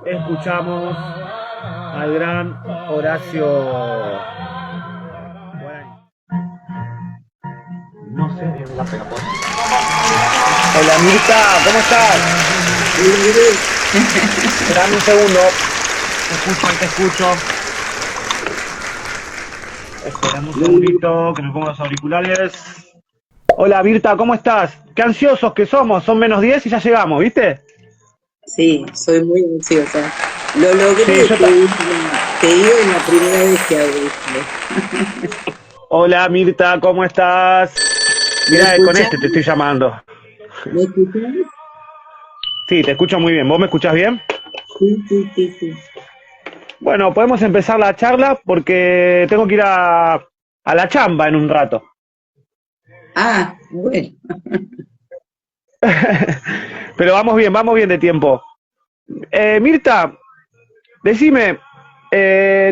escuchamos al gran Horacio Guaraní. No sé, la pega por. Hola Mirta, ¿cómo estás? Dame un segundo. Te escucho. Esperame un segundito que me pongo los auriculares. Hola Mirta, ¿cómo estás? Qué ansiosos que somos, son -10 y ya llegamos, ¿viste? Sí, soy muy ansiosa. Lo Sí, logré, yo te digo, en la primera vez que hago esto. Hola Mirta, ¿cómo estás? ¿Me Mirá, con escuchás? este te estoy llamando. ¿Me escuchás? Sí, te escucho muy bien. ¿Vos me escuchás bien? Sí, sí, sí, sí. Bueno, podemos empezar la charla porque tengo que ir a la chamba en un rato. Ah, bueno. Pero vamos bien de tiempo. Mirta, decime,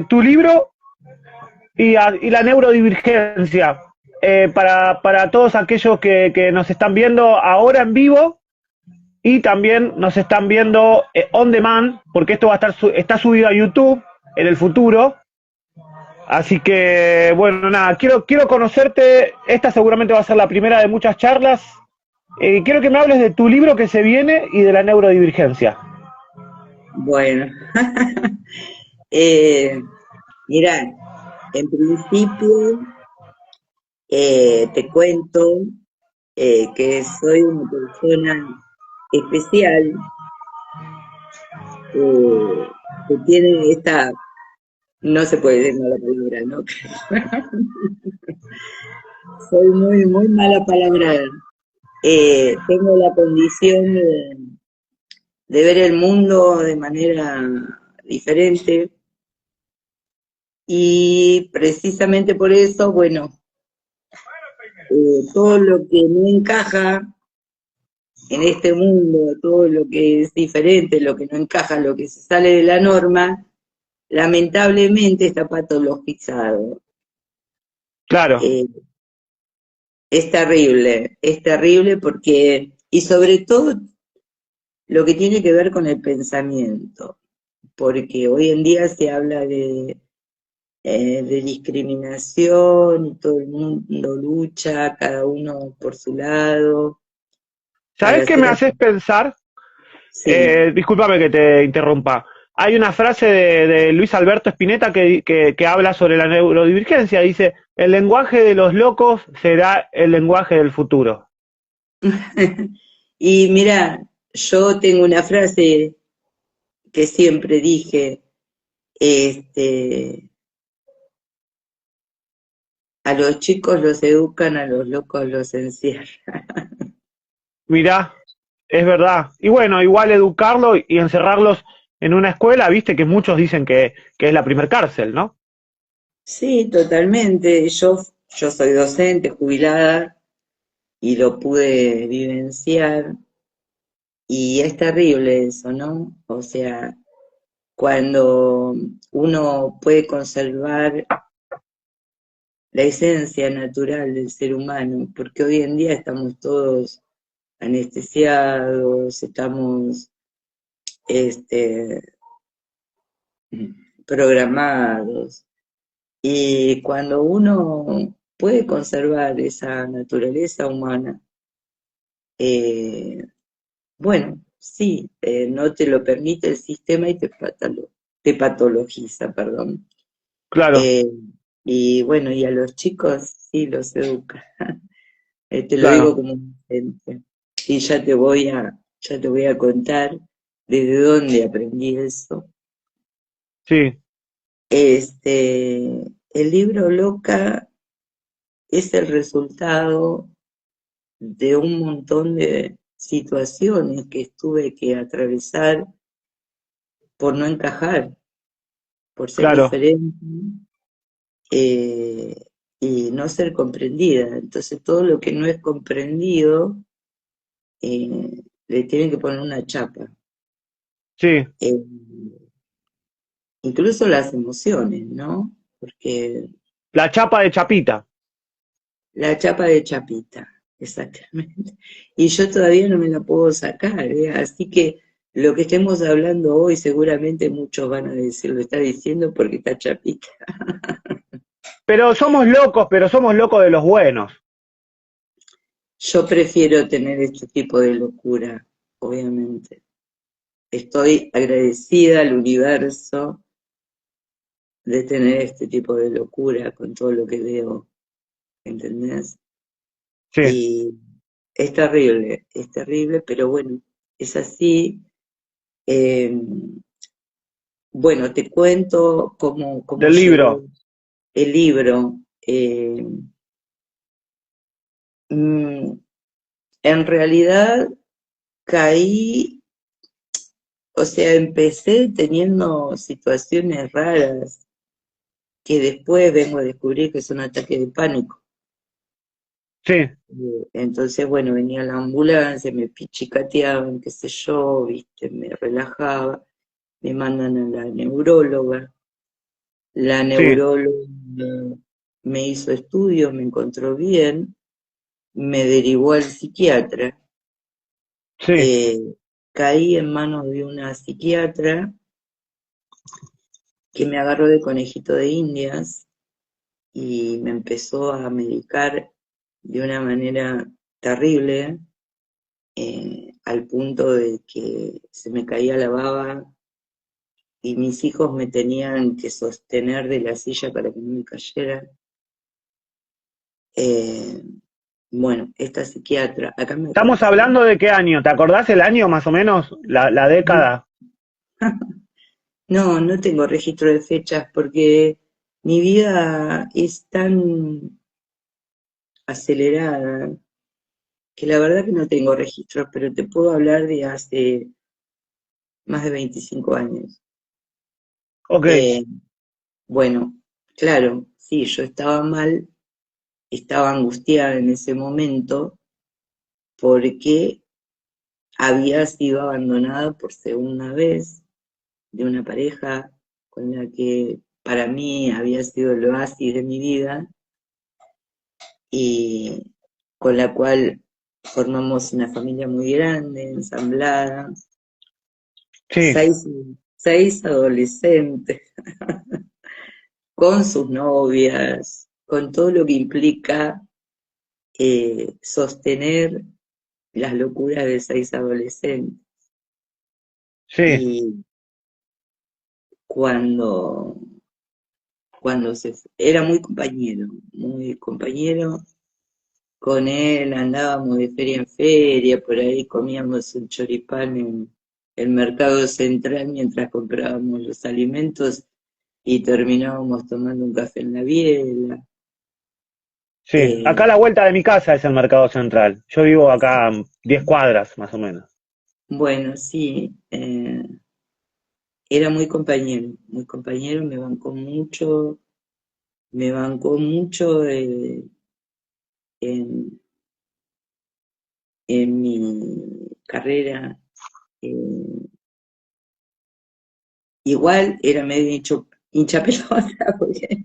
tu libro y la neurodivergencia, para todos aquellos que nos están viendo ahora en vivo y también nos están viendo on demand, porque esto va a estar está subido a YouTube en el futuro. Así que, bueno, nada, quiero conocerte. Esta seguramente va a ser la primera de muchas charlas. Quiero que me hables de tu libro que se viene y de la neurodivergencia. Bueno. Eh, Mira, en principio te cuento que soy una persona especial que tiene esta, no se puede decir mala palabra, ¿no? Soy muy, muy mala palabra. Tengo la condición de ver el mundo de manera diferente y precisamente por eso, bueno, todo lo que no encaja en este mundo, todo lo que es diferente, lo que no encaja, lo que se sale de la norma, lamentablemente está patologizado. Claro, Eh, es terrible porque, y sobre todo lo que tiene que ver con el pensamiento, porque hoy en día se habla de discriminación y todo el mundo lucha, cada uno por su lado, ¿sabes para qué me hacer... haces pensar? Sí, Discúlpame que te interrumpa. Hay una frase de Luis Alberto Spinetta que habla sobre la neurodivergencia. Dice, el lenguaje de los locos será el lenguaje del futuro. y mira, yo tengo una frase que siempre dije, este, a los chicos los educan, a los locos los encierran. Mirá, es verdad. Y bueno, igual educarlo y encerrarlos en una escuela, viste que muchos dicen que es la primer cárcel, ¿no? Sí, totalmente. Yo soy docente, jubilada, y lo pude vivenciar, y es terrible eso, ¿no? O sea, cuando uno puede conservar la esencia natural del ser humano, porque hoy en día estamos todos anestesiados, estamos este, programados, y cuando uno puede conservar esa naturaleza humana, eh, bueno, sí, no te lo permite el sistema y te patologiza, perdón. Claro, Eh, y bueno, y a los chicos sí los educa. Te lo digo claro. como un docente. Y ya te voy a contar desde dónde aprendí eso. Sí, El libro Loca es el resultado de un montón de situaciones que tuve que atravesar por no encajar, por ser claro. diferente, eh, y no ser comprendida. Entonces todo lo que no es comprendido le tienen que poner una chapa. Sí. Eh, Incluso las emociones, ¿no? Porque La chapa de chapita. la chapa de chapita, exactamente. Y yo todavía no me la puedo sacar, ¿eh? Así que lo que estemos hablando hoy seguramente muchos van a decir, lo está diciendo porque está chapita. Pero somos locos de los buenos. Yo prefiero tener este tipo de locura, obviamente. Estoy agradecida al universo de tener este tipo de locura con todo lo que veo, ¿entendés? Sí, Y es terrible, pero bueno, es así. Eh, bueno, te cuento cómo del llegó libro. el libro. Mm, en realidad caí, o sea, empecé teniendo situaciones raras que después vengo a descubrir que son ataques de pánico. Sí, Entonces, bueno, venía la ambulancia, me pichicateaban, qué sé yo, viste, me relajaba, me mandan a la neuróloga. La sí, neuróloga me hizo estudios, me encontró bien, me derivó al psiquiatra. sí, Eh, caí en manos de una psiquiatra que me agarró de conejito de Indias y me empezó a medicar de una manera terrible, al punto de que se me caía la baba y mis hijos me tenían que sostener de la silla para que no me cayera. Eh, bueno, esta psiquiatra, acá me estamos acuerdo. hablando de qué año, ¿te acordás el año más o menos? La década. No, no tengo registro de fechas porque mi vida es tan acelerada que la verdad que no tengo registros, pero te puedo hablar de hace más de 25 años. Ok, Eh, bueno, claro, sí, yo estaba mal, estaba angustiada en ese momento porque había sido abandonada por segunda vez de una pareja con la que para mí había sido el oasis de mi vida y con la cual formamos una familia muy grande, ensamblada, sí, seis, seis adolescentes con sus novias, con todo lo que implica sostener las locuras de seis adolescentes. sí. Y cuando, era muy compañero, con él andábamos de feria en feria, por ahí comíamos un choripán en el mercado central mientras comprábamos los alimentos y terminábamos tomando un café en la biela. Sí, acá a la Eh, vuelta de mi casa es el Mercado Central. Yo vivo acá 10 cuadras, más o menos. bueno, sí, era muy compañero, me bancó mucho en, en mi carrera. eh, igual era medio hincha pelota, porque,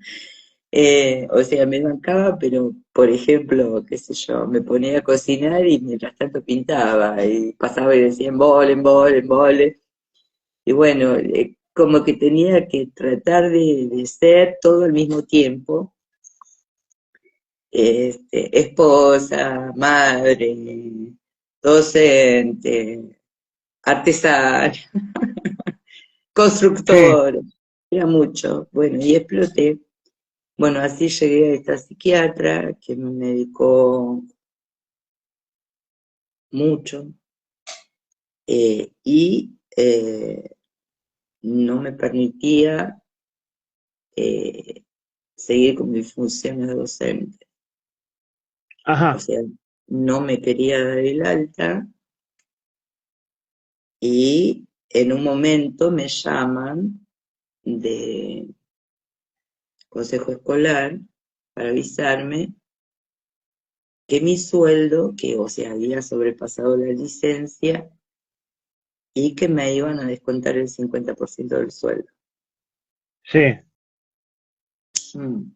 o sea, me bancaba, pero, por ejemplo, qué sé yo, me ponía a cocinar y mientras tanto pintaba, y pasaba y decía en vole. Y bueno, como que tenía que tratar de ser todo al mismo tiempo, esposa, madre, docente, artesana, Sí, constructora, era mucho. Bueno, y exploté. Bueno, así llegué a esta psiquiatra que me medicó mucho y no me permitía eh, seguir con mis funciones docentes. O ajá, sea, no me quería dar el alta y en un momento me llaman de consejo escolar para avisarme que mi sueldo, que o sea, había sobrepasado la licencia y que me iban a descontar el 50% del sueldo. sí. Mm.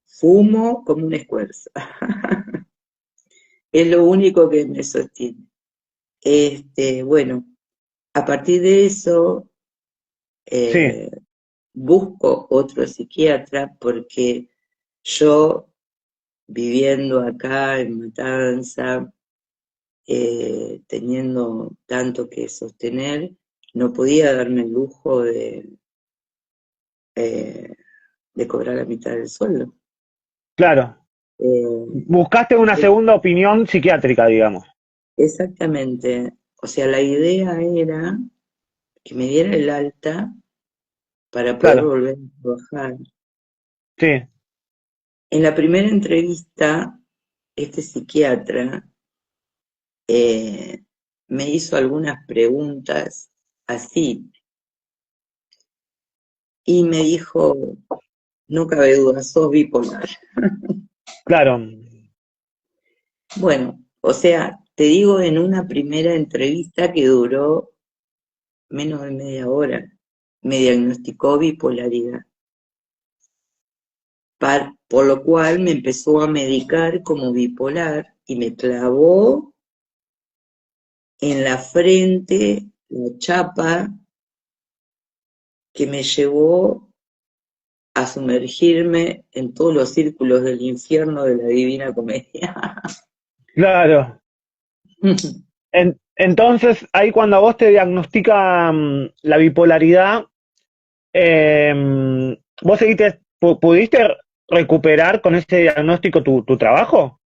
Fumo como un esfuerzo. es lo único que me sostiene. Bueno, a partir de eso, Sí, eh, busco otro psiquiatra porque yo, viviendo acá en Matanza, teniendo tanto que sostener, no podía darme el lujo eh, de cobrar la mitad del sueldo. claro. Eh, Buscaste una segunda opinión psiquiátrica, digamos. Exactamente. O sea, la idea era que me diera el alta para poder Claro, volver a trabajar. sí, En la primera entrevista, este psiquiatra me hizo algunas preguntas así y me dijo, no cabe duda, sos bipolar. claro, Bueno, o sea, te digo en una primera entrevista que duró menos de media hora, me diagnosticó bipolaridad, por lo cual me empezó a medicar como bipolar y me clavó en la frente la chapa que me llevó a sumergirme en todos los círculos del infierno de la Divina Comedia. claro. Entonces, ahí cuando a vos te diagnostican la bipolaridad, ¿vos pudiste recuperar con ese diagnóstico tu trabajo?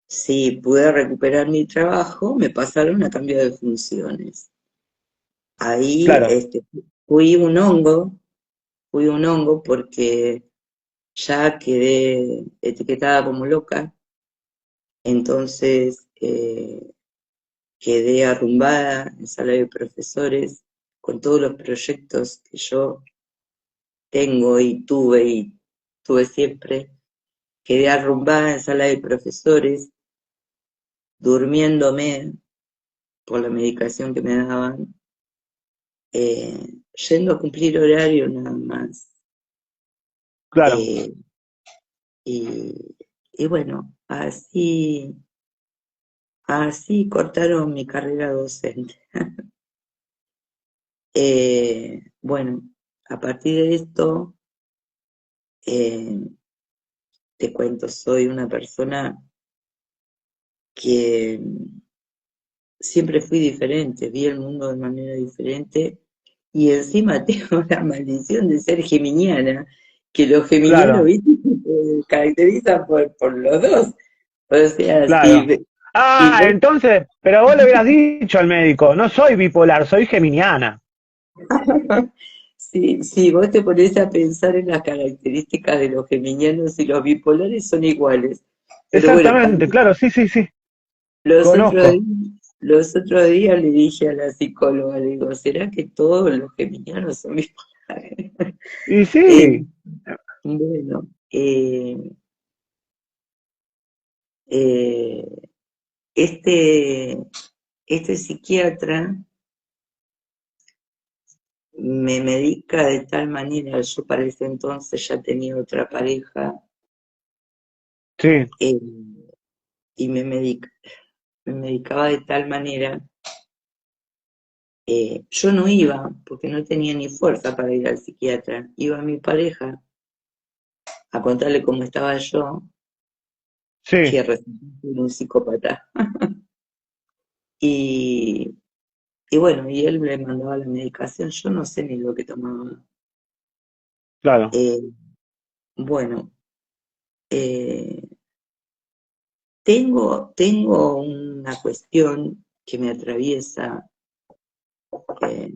Sí, pude recuperar mi trabajo, me pasaron a cambio de funciones. Ahí Claro, fui un hongo, fui un hongo porque ya quedé etiquetada como loca, entonces quedé arrumbada en sala de profesores con todos los proyectos que yo tengo y tuve siempre. Quedé arrumbada en sala de profesores, durmiéndome por la medicación que me daban, yendo a cumplir horario nada más. claro, Eh, y bueno, así cortaron mi carrera docente. Bueno, a partir de esto, eh, te cuento, soy una persona que siempre fui diferente, vi el mundo de manera diferente y encima tengo la maldición de ser geminiana, que los geminianos, claro, ¿viste? Se caracterizan por los dos. O sea, claro. si Ah, vos, entonces, pero vos le hubieras dicho al médico, no soy bipolar, soy geminiana. si vos te pones a pensar en las características de los geminianos y los bipolares son iguales. Pero bueno, Exactamente, claro, sí, sí, sí, los otros, conozco. los otros días le dije a la psicóloga, le digo, ¿será que todos los geminianos son bipolares? Y Eh, sí, bueno, eh, este, este psiquiatra me medica de tal manera, yo para ese entonces ya tenía otra pareja, sí, eh, y me medicaba de tal manera, yo no iba, porque no tenía ni fuerza para ir al psiquiatra, iba a mi pareja a contarle cómo estaba yo, sí, que resultó ser un psicópata. Y, y bueno, y él me mandaba la medicación, yo no sé ni lo que tomaba. claro, Eh, bueno, eh, tengo una cuestión que me atraviesa, eh,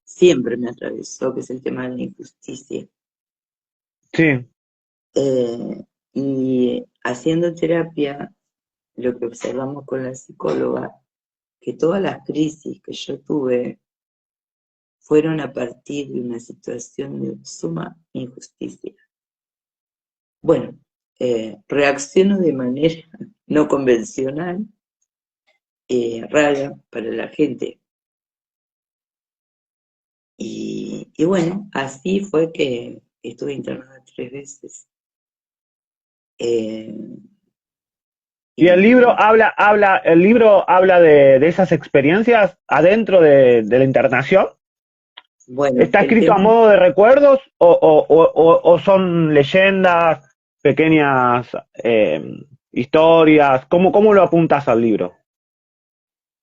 siempre me atravesó, que es el tema de la injusticia. sí, Y haciendo terapia, lo que observamos con la psicóloga, que todas las crisis que yo tuve fueron a partir de una situación de suma injusticia. Bueno, reacciono de manera no convencional, rara para la gente. Y bueno, así fue que estuve internada 3 veces. Eh, ¿Y el libro habla de esas experiencias adentro de la internación? Bueno, ¿Está el escrito a tema, modo de recuerdos o son leyendas, pequeñas historias? ¿Cómo lo apuntas al libro?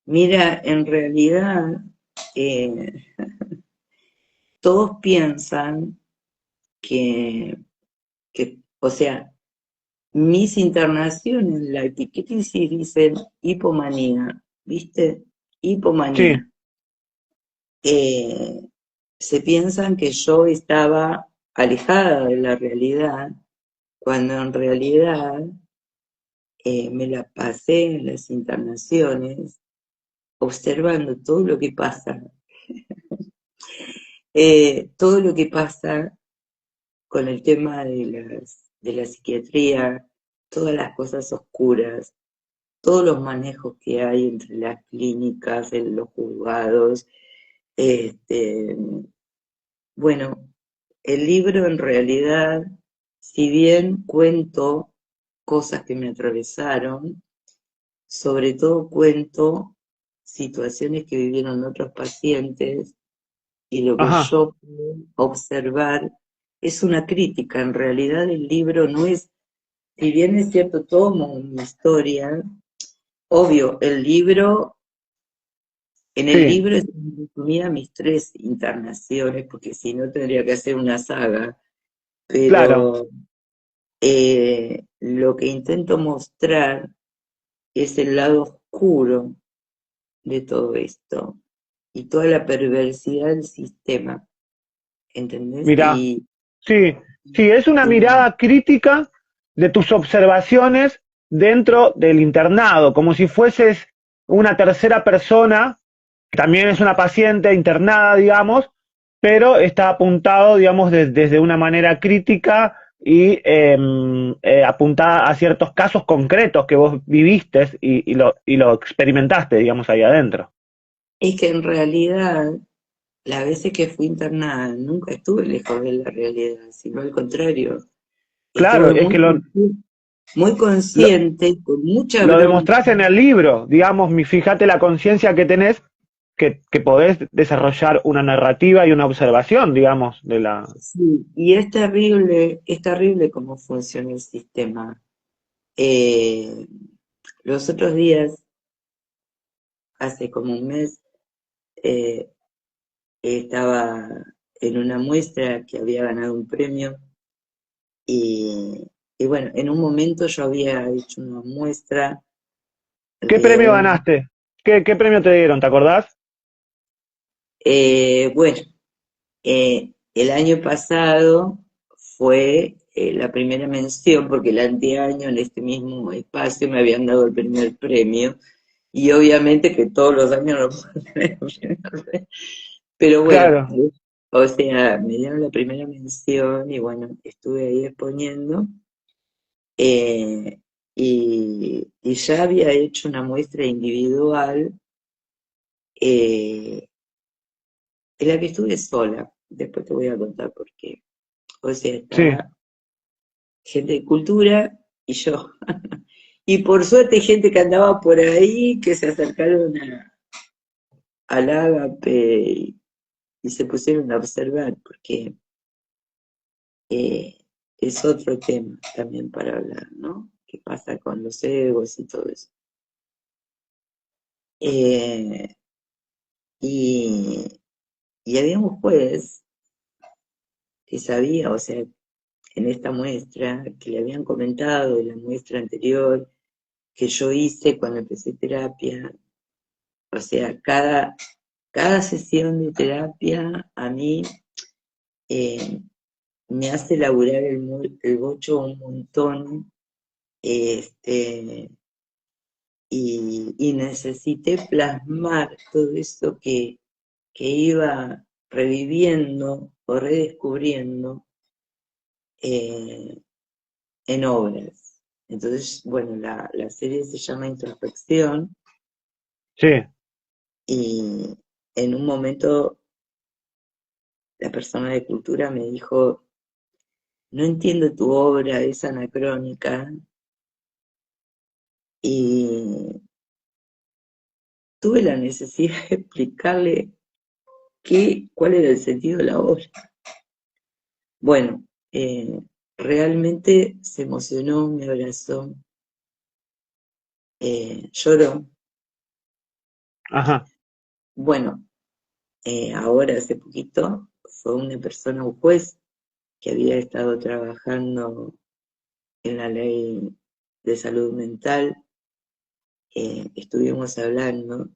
mira, en realidad eh, todos piensan o sea, mis internaciones, la etiqueta sí dicen hipomanía, ¿viste? Sí, Hipomanía. Eh, Se piensan que yo estaba alejada de la realidad, cuando en realidad me la pasé en las internaciones observando todo lo que pasa, todo lo que pasa con el tema de la psiquiatría, todas las cosas oscuras, todos los manejos que hay entre las clínicas, en los juzgados. Este, bueno, el libro en realidad, si bien cuento cosas que me atravesaron, sobre todo cuento situaciones que vivieron otros pacientes y lo que ajá, yo puedo observar es una crítica. En realidad el libro no es, si bien es cierto, tomo una historia, obvio, en el sí, libro están resumidas mis 3 internaciones, porque si no tendría que hacer una saga, claro. pero lo que intento mostrar es el lado oscuro de todo esto y toda la perversidad del sistema, ¿entendés? Mira, sí, sí, es una Y mirada crítica de tus observaciones dentro del internado, como si fueses una tercera persona, que también es una paciente internada, digamos, pero está apuntado, digamos, desde una manera crítica y apuntada a ciertos casos concretos que vos viviste y lo experimentaste, digamos, ahí adentro. es que en realidad, las veces que fui internada, nunca estuve lejos de la realidad, sino al contrario, Claro, estuve es que muy lo, consciente, con mucha lo bronca. demostrás en el libro, digamos, fíjate la conciencia que tenés, que podés desarrollar una narrativa y una observación, digamos, de la... Sí, y es terrible cómo funciona el sistema. Eh, los otros días, hace como un mes, eh, estaba en una muestra que había ganado un premio y, y bueno, en un momento yo había hecho una muestra ¿Qué de premio un... ganaste? ¿Qué premio te dieron? ¿Te acordás? Bueno, el año pasado fue la primera mención, porque el anteaño en este mismo espacio me habían dado el primer premio, y obviamente que todos los años no puedo tener el primer premio. Pero bueno, Claro, o sea, me dieron la primera mención y bueno, estuve ahí exponiendo, eh, y ya había hecho una muestra individual eh, en la que estuve sola. Después te voy a contar por qué. O sea, sí, estaba gente de cultura y yo. Y por suerte gente que andaba por ahí, que se acercaron al ágape y se pusieron a observar, porque eh, es otro tema también para hablar, ¿no? ¿Qué pasa con los egos y todo eso? Eh, y, y había un juez que sabía, o sea, en esta muestra, que le habían comentado de la muestra anterior que yo hice cuando empecé terapia. O sea, cada sesión de terapia a mí eh, me hace laburar el bocho un montón, este, y necesité plasmar todo esto que iba reviviendo o redescubriendo eh, en obras. Entonces, bueno, la serie se llama Introspección sí, y en un momento la persona de cultura me dijo, no entiendo tu obra, es anacrónica, y tuve la necesidad de explicarle cuál era el sentido de la obra. Bueno, realmente se emocionó, me abrazó, lloró. Ajá. Bueno, ahora hace poquito fue una persona, un juez, que había estado trabajando en la ley de salud mental, estuvimos hablando,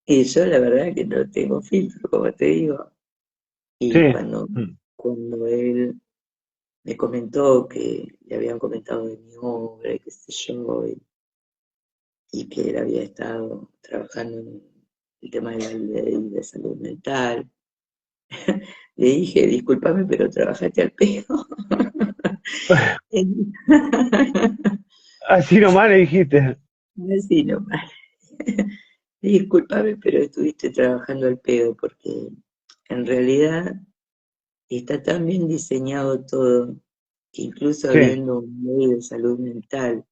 y yo la verdad que no tengo filtro, como te digo, Sí. y cuando él me comentó que le habían comentado de mi obra, y qué sé yo, y que él había estado trabajando en el tema de la ley de salud mental, le dije, discúlpame, pero trabajaste al pedo. Así nomás le dijiste. Así nomás. Discúlpame, pero estuviste trabajando al pedo, porque en realidad está tan bien diseñado todo, que incluso Sí, habiendo una ley de salud mental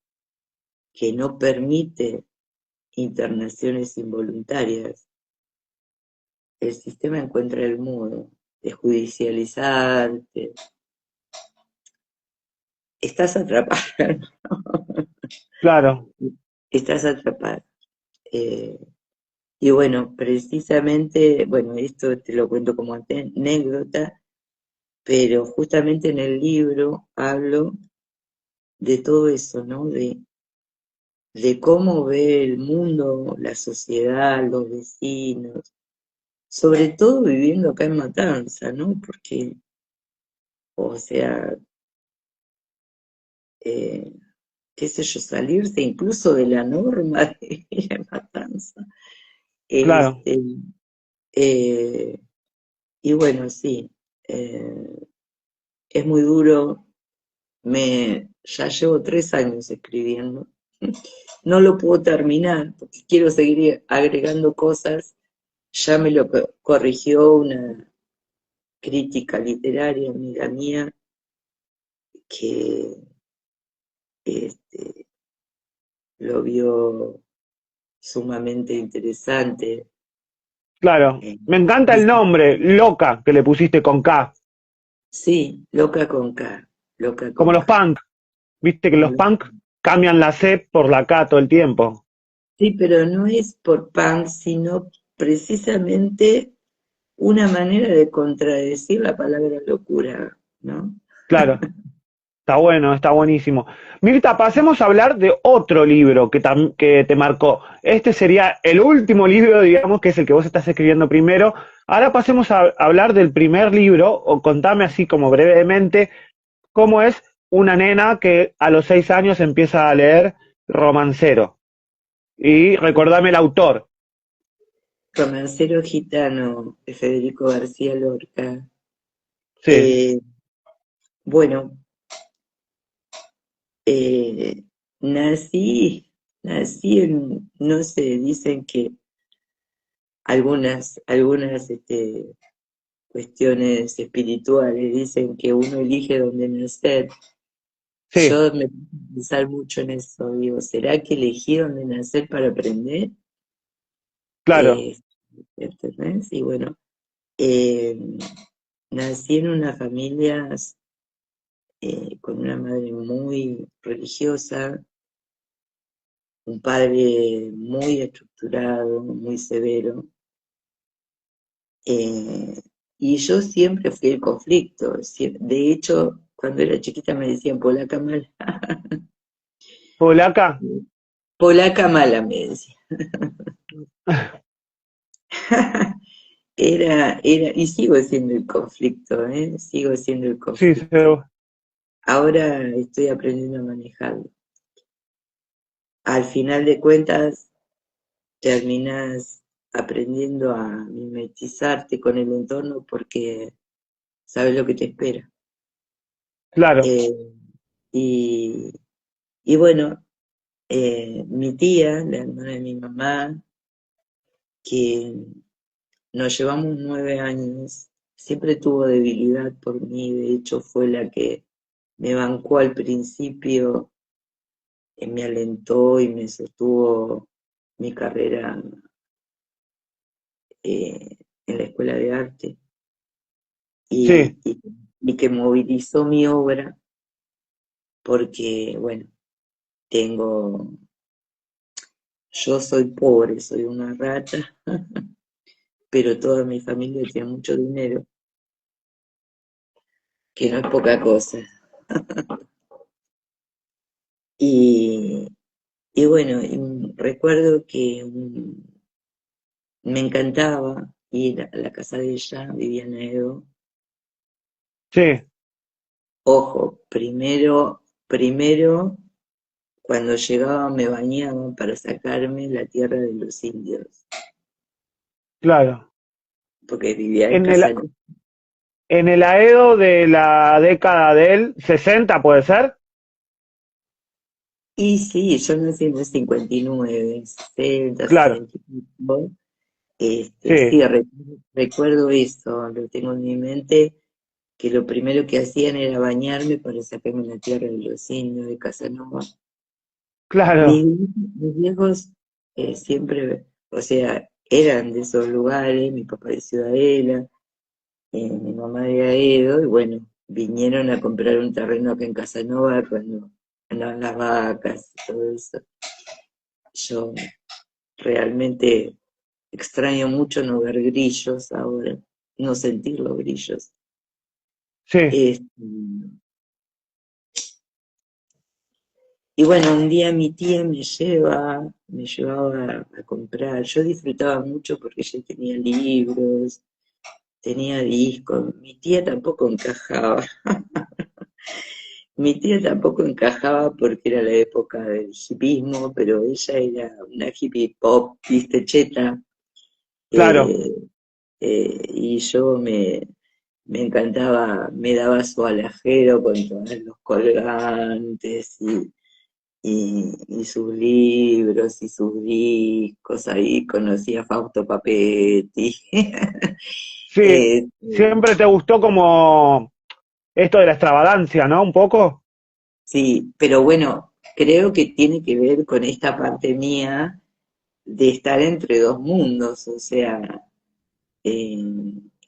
que no permite internaciones involuntarias, el sistema encuentra el modo de judicializarte. Estás atrapada, claro. estás atrapada. Eh, y bueno, precisamente, bueno, esto te lo cuento como anécdota, pero justamente en el libro hablo de todo eso, ¿no? De cómo ve el mundo, la sociedad, los vecinos, sobre todo viviendo acá en Matanza, ¿no? Porque, o sea, eh, qué sé yo, salirse incluso de la norma de la Matanza. Claro. Este, eh, y bueno, sí, eh, es muy duro. Ya llevo 3 años escribiendo. No lo puedo terminar porque quiero seguir agregando cosas. Ya me lo corrigió una crítica literaria, amiga mía, que este, lo vio sumamente interesante. Claro. Eh, Me encanta el dice, nombre, Loca, que le pusiste con K. sí, loca con K, loca Como con los K. punk. Viste que Como los punk cambian la C por la K todo el tiempo. sí, pero no es por punk, sino precisamente una manera de contradecir la palabra locura, ¿no? Claro. Está bueno, está buenísimo. Mirta, pasemos a hablar de otro libro que te marcó. Este sería el último libro, digamos, que es el que vos estás escribiendo primero. Ahora pasemos a hablar del primer libro, o contame así como brevemente, cómo es una nena que a los 6 años empieza a leer romancero. Y recordame el autor. Romancero gitano de Federico García Lorca. Sí, Eh, bueno, eh, nací no sé, dicen que algunas cuestiones espirituales dicen que uno elige dónde nacer. sí, Yo me pongo a pensar mucho en eso, digo, ¿será que elegí dónde nacer para aprender? claro, Eh, ¿Entendés? Y bueno, eh, nací en una familia con una madre muy religiosa, un padre muy estructurado, muy severo, eh, y yo siempre fui el conflicto. De hecho, cuando era chiquita me decían polaca mala. polaca. Polaca mala me decían. Y sigo siendo el conflicto, ¿eh? Sigo siendo el Sí, conflicto. Ahora estoy aprendiendo a manejarlo. Al final de cuentas, terminas aprendiendo a mimetizarte con el entorno porque sabes lo que te espera. claro, Eh, y, y bueno, mi tía, la hermana de mi mamá, que nos llevamos 9 años, siempre tuvo debilidad por mí, de hecho fue la que me bancó al principio me alentó y me sostuvo mi carrera en la escuela de arte y, Sí, y, y que movilizó mi obra porque, bueno, tengo, yo soy pobre, soy una rata, pero toda mi familia tiene mucho dinero, que no es poca cosa. Y, y bueno, recuerdo que me encantaba ir a la casa de ella, vivía en Edo. sí, Ojo, primero cuando llegaba me bañaba para sacarme la tierra de los indios, claro. porque vivía en En el, casa. en el Aedo de la década del 60, ¿puede ser? Y sí, yo nací en el 59, 60, Claro, 60 y pico. sí, Sí, recuerdo eso, lo tengo en mi mente, que lo primero que hacían era bañarme para sacarme la tierra de los indios de Casanova. Mis, claro, mis viejos siempre, o sea, eran de esos lugares, mi papá de Ciudadela, mi mamá de Aedo, y bueno, vinieron a comprar un terreno acá en Casanova cuando andaban las vacas y todo eso. Yo realmente extraño mucho no ver grillos ahora, no sentir los grillos. sí, Este, y bueno, un día mi tía me llevaba a comprar. Yo disfrutaba mucho porque ella tenía libros, tenía discos. Mi tía tampoco encajaba. Mi tía tampoco encajaba porque era la época del hipismo, pero ella era una hippie pop, viste, cheta. claro. eh, y yo me encantaba, me daba su alajero con todos los colgantes y sus libros y sus discos, ahí conocí a Fausto Papetti. Sí, Eh, siempre te gustó como esto de la extravagancia, ¿no? Un poco. sí, pero bueno, creo que tiene que ver con esta parte mía de estar entre dos mundos, o sea, eh,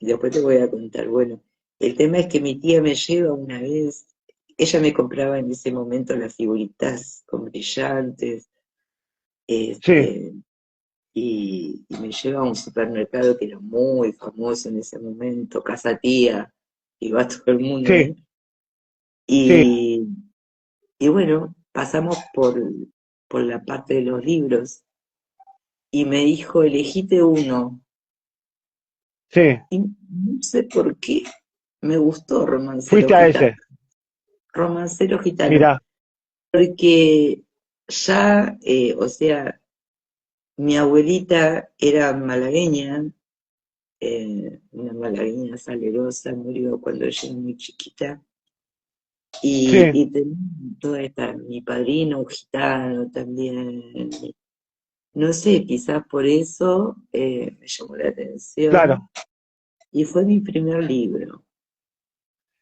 después te voy a contar, bueno, el tema es que mi tía me lleva una vez, ella me compraba en ese momento las figuritas con brillantes, Sí, este, y me lleva a un supermercado que era muy famoso en ese momento, Casa Tía, iba todo el mundo sí, ahí. sí, Y, y bueno, pasamos por la parte de los libros y me dijo, elegite uno. sí. Y no sé por qué me gustó Romancero Fuiste a Gitano. ese. Romancero Gitano, Mirá, porque ya, o sea, mi abuelita era malagueña, una malagueña salerosa, murió cuando yo era muy chiquita, sí, y tenía toda esta, mi padrino, un gitano también, no sé, quizás por eso me llamó la atención, claro. y fue mi primer libro.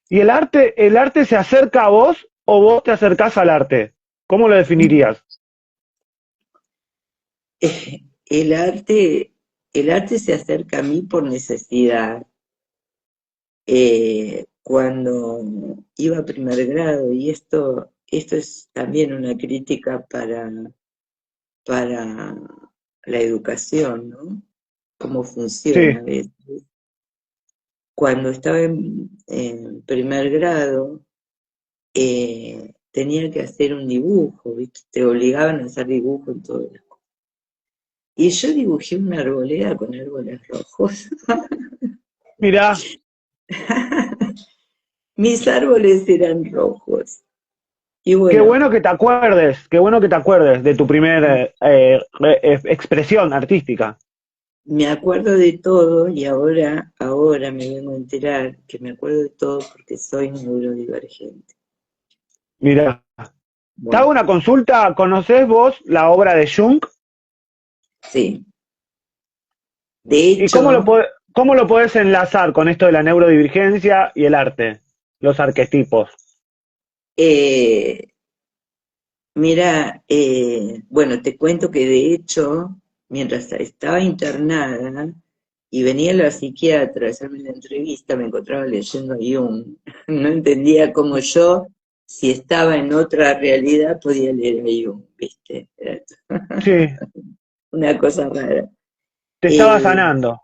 ¿Y el arte se acerca a vos o vos te acercás al arte? ¿Cómo lo definirías? El arte, el arte se acerca a mí por necesidad. Cuando iba a primer grado, y esto es también una crítica para la educación, ¿no? Cómo funciona a Sí, veces. Cuando estaba en primer grado, tenía que hacer un dibujo, ¿viste? Te obligaban a hacer dibujo en todo. Y yo dibujé una arboleda con árboles rojos. mirá, Mis árboles eran rojos. Y qué bueno, bueno que te acuerdes, qué bueno que te acuerdes de tu primer expresión artística. me acuerdo de todo y ahora me vengo a enterar que me acuerdo de todo porque soy neurodivergente. Mirá. Te hago Bueno, una consulta, ¿conocés vos la obra de Jung? sí. De ¿Y hecho, cómo lo podés enlazar con esto de la neurodivergencia y el arte? Los arquetipos. eh, Mira, bueno, te cuento que de hecho, mientras estaba internada y venía la psiquiatra a hacerme la entrevista, me encontraba leyendo a Jung. No entendía cómo yo, si estaba en otra realidad, podía leer a Jung, ¿viste? Era Sí, una cosa rara. te estaba Eh, sanando.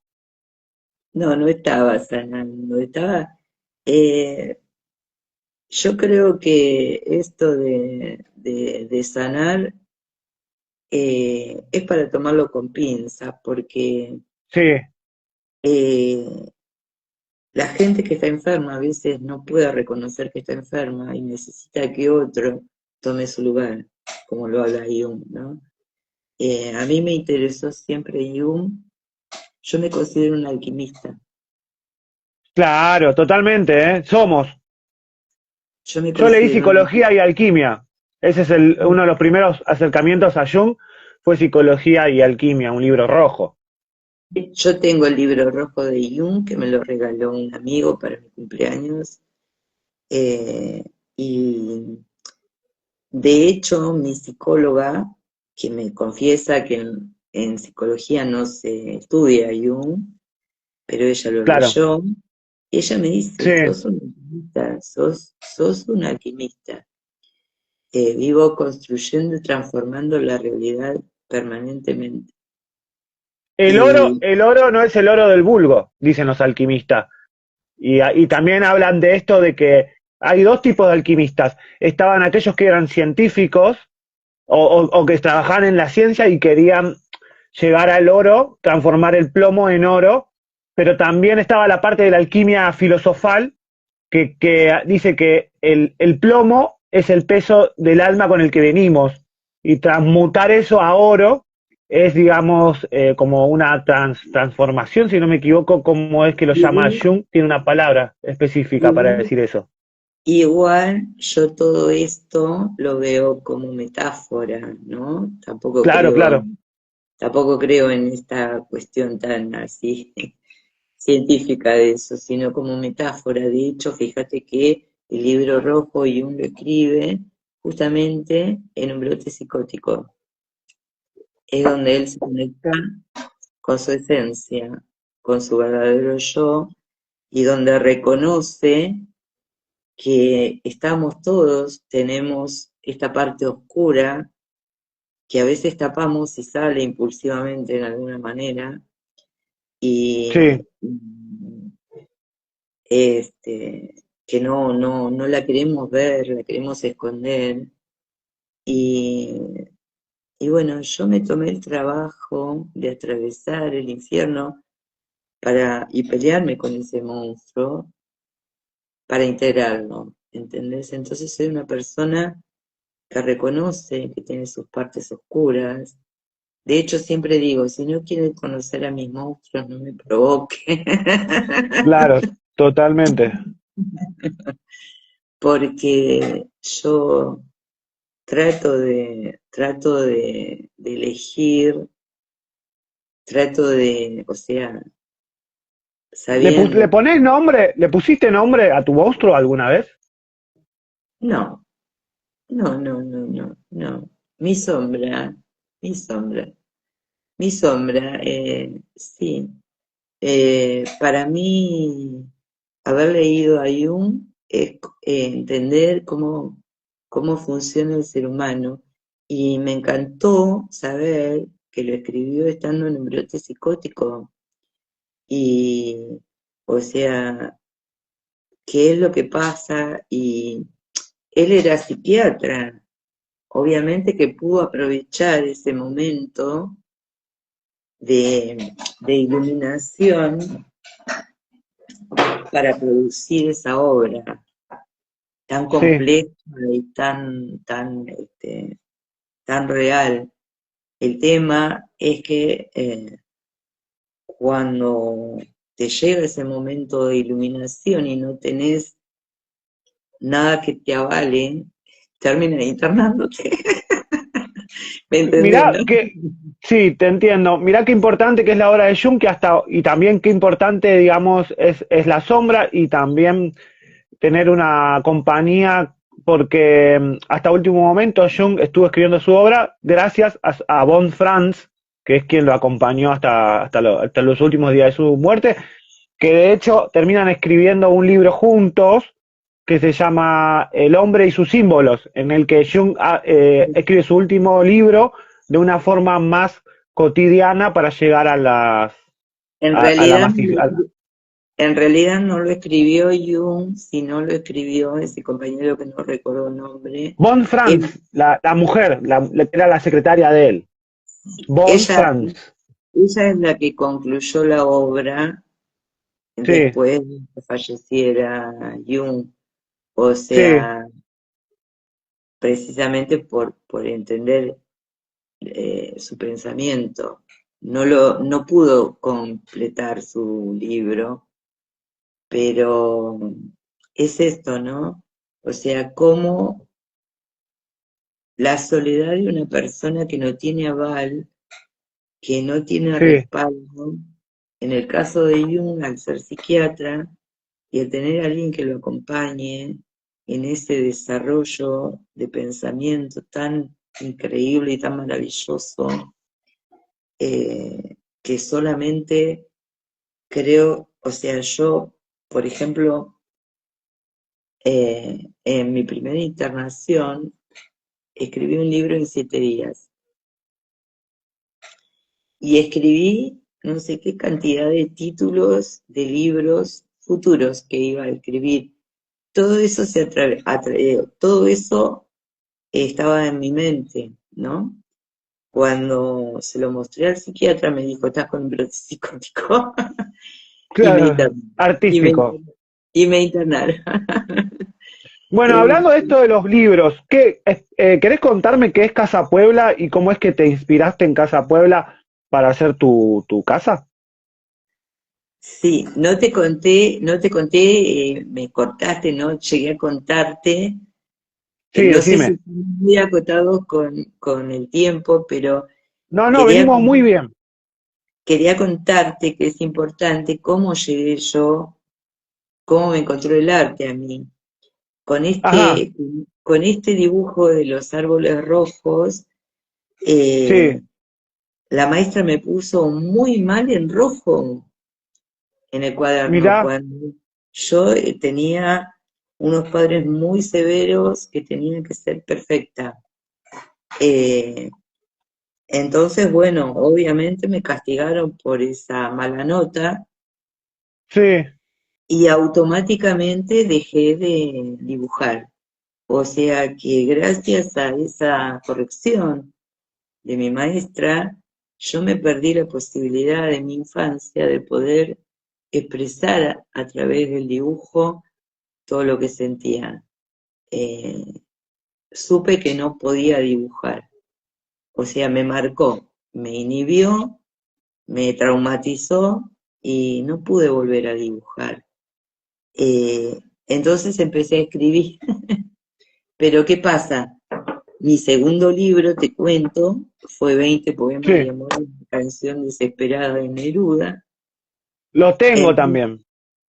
no, no estaba sanando, estaba... eh, yo creo que esto de sanar es para tomarlo con pinzas, porque Sí, eh, la gente que está enferma a veces no puede reconocer que está enferma y necesita que otro tome su lugar, como lo habla Jung, ¿no? A mí me interesó siempre Jung, yo me considero un alquimista, claro, totalmente, ¿eh? Somos. yo me Yo leí considero psicología y alquimia. Ese es uno de los primeros acercamientos a Jung, fue psicología y alquimia, un libro rojo. yo tengo el libro rojo de Jung que me lo regaló un amigo para mi cumpleaños, y de hecho mi psicóloga, que me confiesa que en psicología no se estudia Jung, pero ella lo Claro, leyó, y ella me sí. dice, sos un alquimista, sos un alquimista, vivo construyendo y transformando la realidad permanentemente. Y El oro no es el oro del vulgo, dicen los alquimistas. Y también hablan de esto de que hay dos tipos de alquimistas. Estaban aquellos que eran científicos o que trabajaban en la ciencia y querían llegar al oro, transformar el plomo en oro, pero también estaba la parte de la alquimia filosofal que dice que el plomo es el peso del alma con el que venimos y transmutar eso a oro es, digamos, como una transformación, si no me equivoco, como es que lo llama igual, Jung, tiene una palabra específica para igual, decir eso. igual yo todo esto lo veo como metáfora, ¿no? Claro, claro. Tampoco creo en esta cuestión tan así científica de eso, sino como metáfora. De hecho, fíjate que el libro rojo Jung lo escribe justamente en un brote psicótico. Es donde él se conecta con su esencia, con su verdadero yo, y donde reconoce que estamos todos, tenemos esta parte oscura que a veces tapamos y sale impulsivamente en alguna manera, y Sí, este, que no la queremos ver, la queremos esconder. Y, y bueno, yo me tomé el trabajo de atravesar el infierno y pelearme con ese monstruo para integrarlo, ¿entendés? Entonces soy una persona que reconoce que tiene sus partes oscuras. De hecho, siempre digo, si no quieren conocer a mis monstruos, no me provoquen. claro, totalmente. Porque yo trato de elegir, o sea, ¿Le sabiendo, ponés nombre, le pusiste nombre a tu monstruo alguna vez? no, no. Mi sombra, mi sombra, mi sombra, sí. Para mí, haber leído a Jung es entender cómo funciona el ser humano. Y me encantó saber que lo escribió estando en un brote psicótico. Y, o sea, qué es lo que pasa. Y él era psiquiatra. Obviamente que pudo aprovechar ese momento de iluminación para producir esa obra tan Sí, compleja y tan real. El tema es que cuando te llega ese momento de iluminación y no tenés nada que te avale, terminan internándote. ¿Me entendés, no? mirá que, sí, te entiendo. Mirá qué importante que es la obra de Jung, que hasta, y también qué importante, digamos, es la sombra y también tener una compañía porque hasta último momento Jung estuvo escribiendo su obra gracias a von Franz, que es quien lo acompañó hasta los últimos días de su muerte, que de hecho terminan escribiendo un libro juntos que se llama El hombre y sus símbolos, en el que Jung escribe su último libro de una forma más cotidiana para llegar a En a la realidad, masificación. en realidad no lo escribió Jung, sino lo escribió ese compañero que no recuerdo el nombre. Von Franz, Él- la mujer, la que era la secretaria de él. Von ella, Franz, ella es la que concluyó la obra sí, después de que falleciera Jung. O sí, sea, precisamente por entender su pensamiento. No pudo completar su libro, pero es esto, ¿no? O sea, cómo la soledad de una persona que no tiene aval, que no tiene sí, respaldo, en el caso de Jung, al ser psiquiatra y al tener a alguien que lo acompañe en ese desarrollo de pensamiento tan increíble y tan maravilloso, que solamente creo, o sea, yo, por ejemplo, en mi primera internación, escribí un libro en 7 días y escribí no sé qué cantidad de títulos de libros futuros que iba a escribir. Todo eso todo eso estaba en mi mente, ¿no? Cuando se lo mostré al psiquiatra me dijo, estás con un brote psicótico. y me claro, internaron. Y me, artístico. y me internaron. Bueno, Eh, hablando de esto de los libros, ¿querés contarme qué es Casa Puebla y cómo es que te inspiraste en Casa Puebla para hacer tu casa? sí, no te conté, me cortaste, no llegué a contarte. Sí, No sé si decime. estamos muy acotados con el tiempo, pero No, no, quería, venimos muy bien. quería contarte que es importante cómo llegué yo, cómo me encontró el arte a mí. Con Ajá, este, con este dibujo de los árboles rojos, sí, eh, la maestra me puso muy mal en rojo en el cuaderno, mirá, cuando yo tenía unos padres muy severos que tenían que ser perfecta. Eh, entonces, bueno, obviamente me castigaron por esa mala nota sí, y automáticamente dejé de dibujar. O sea que gracias a esa corrección de mi maestra, yo me perdí la posibilidad de mi infancia de poder expresar a través del dibujo todo lo que sentía. Eh, Supe que no podía dibujar, o sea, me marcó, me inhibió, me traumatizó y no pude volver a dibujar. Entonces empecé a escribir, pero ¿qué pasa? Mi segundo libro, te cuento, fue 20 poemas de sí, amor, una canción desesperada de Neruda. lo tengo En- también.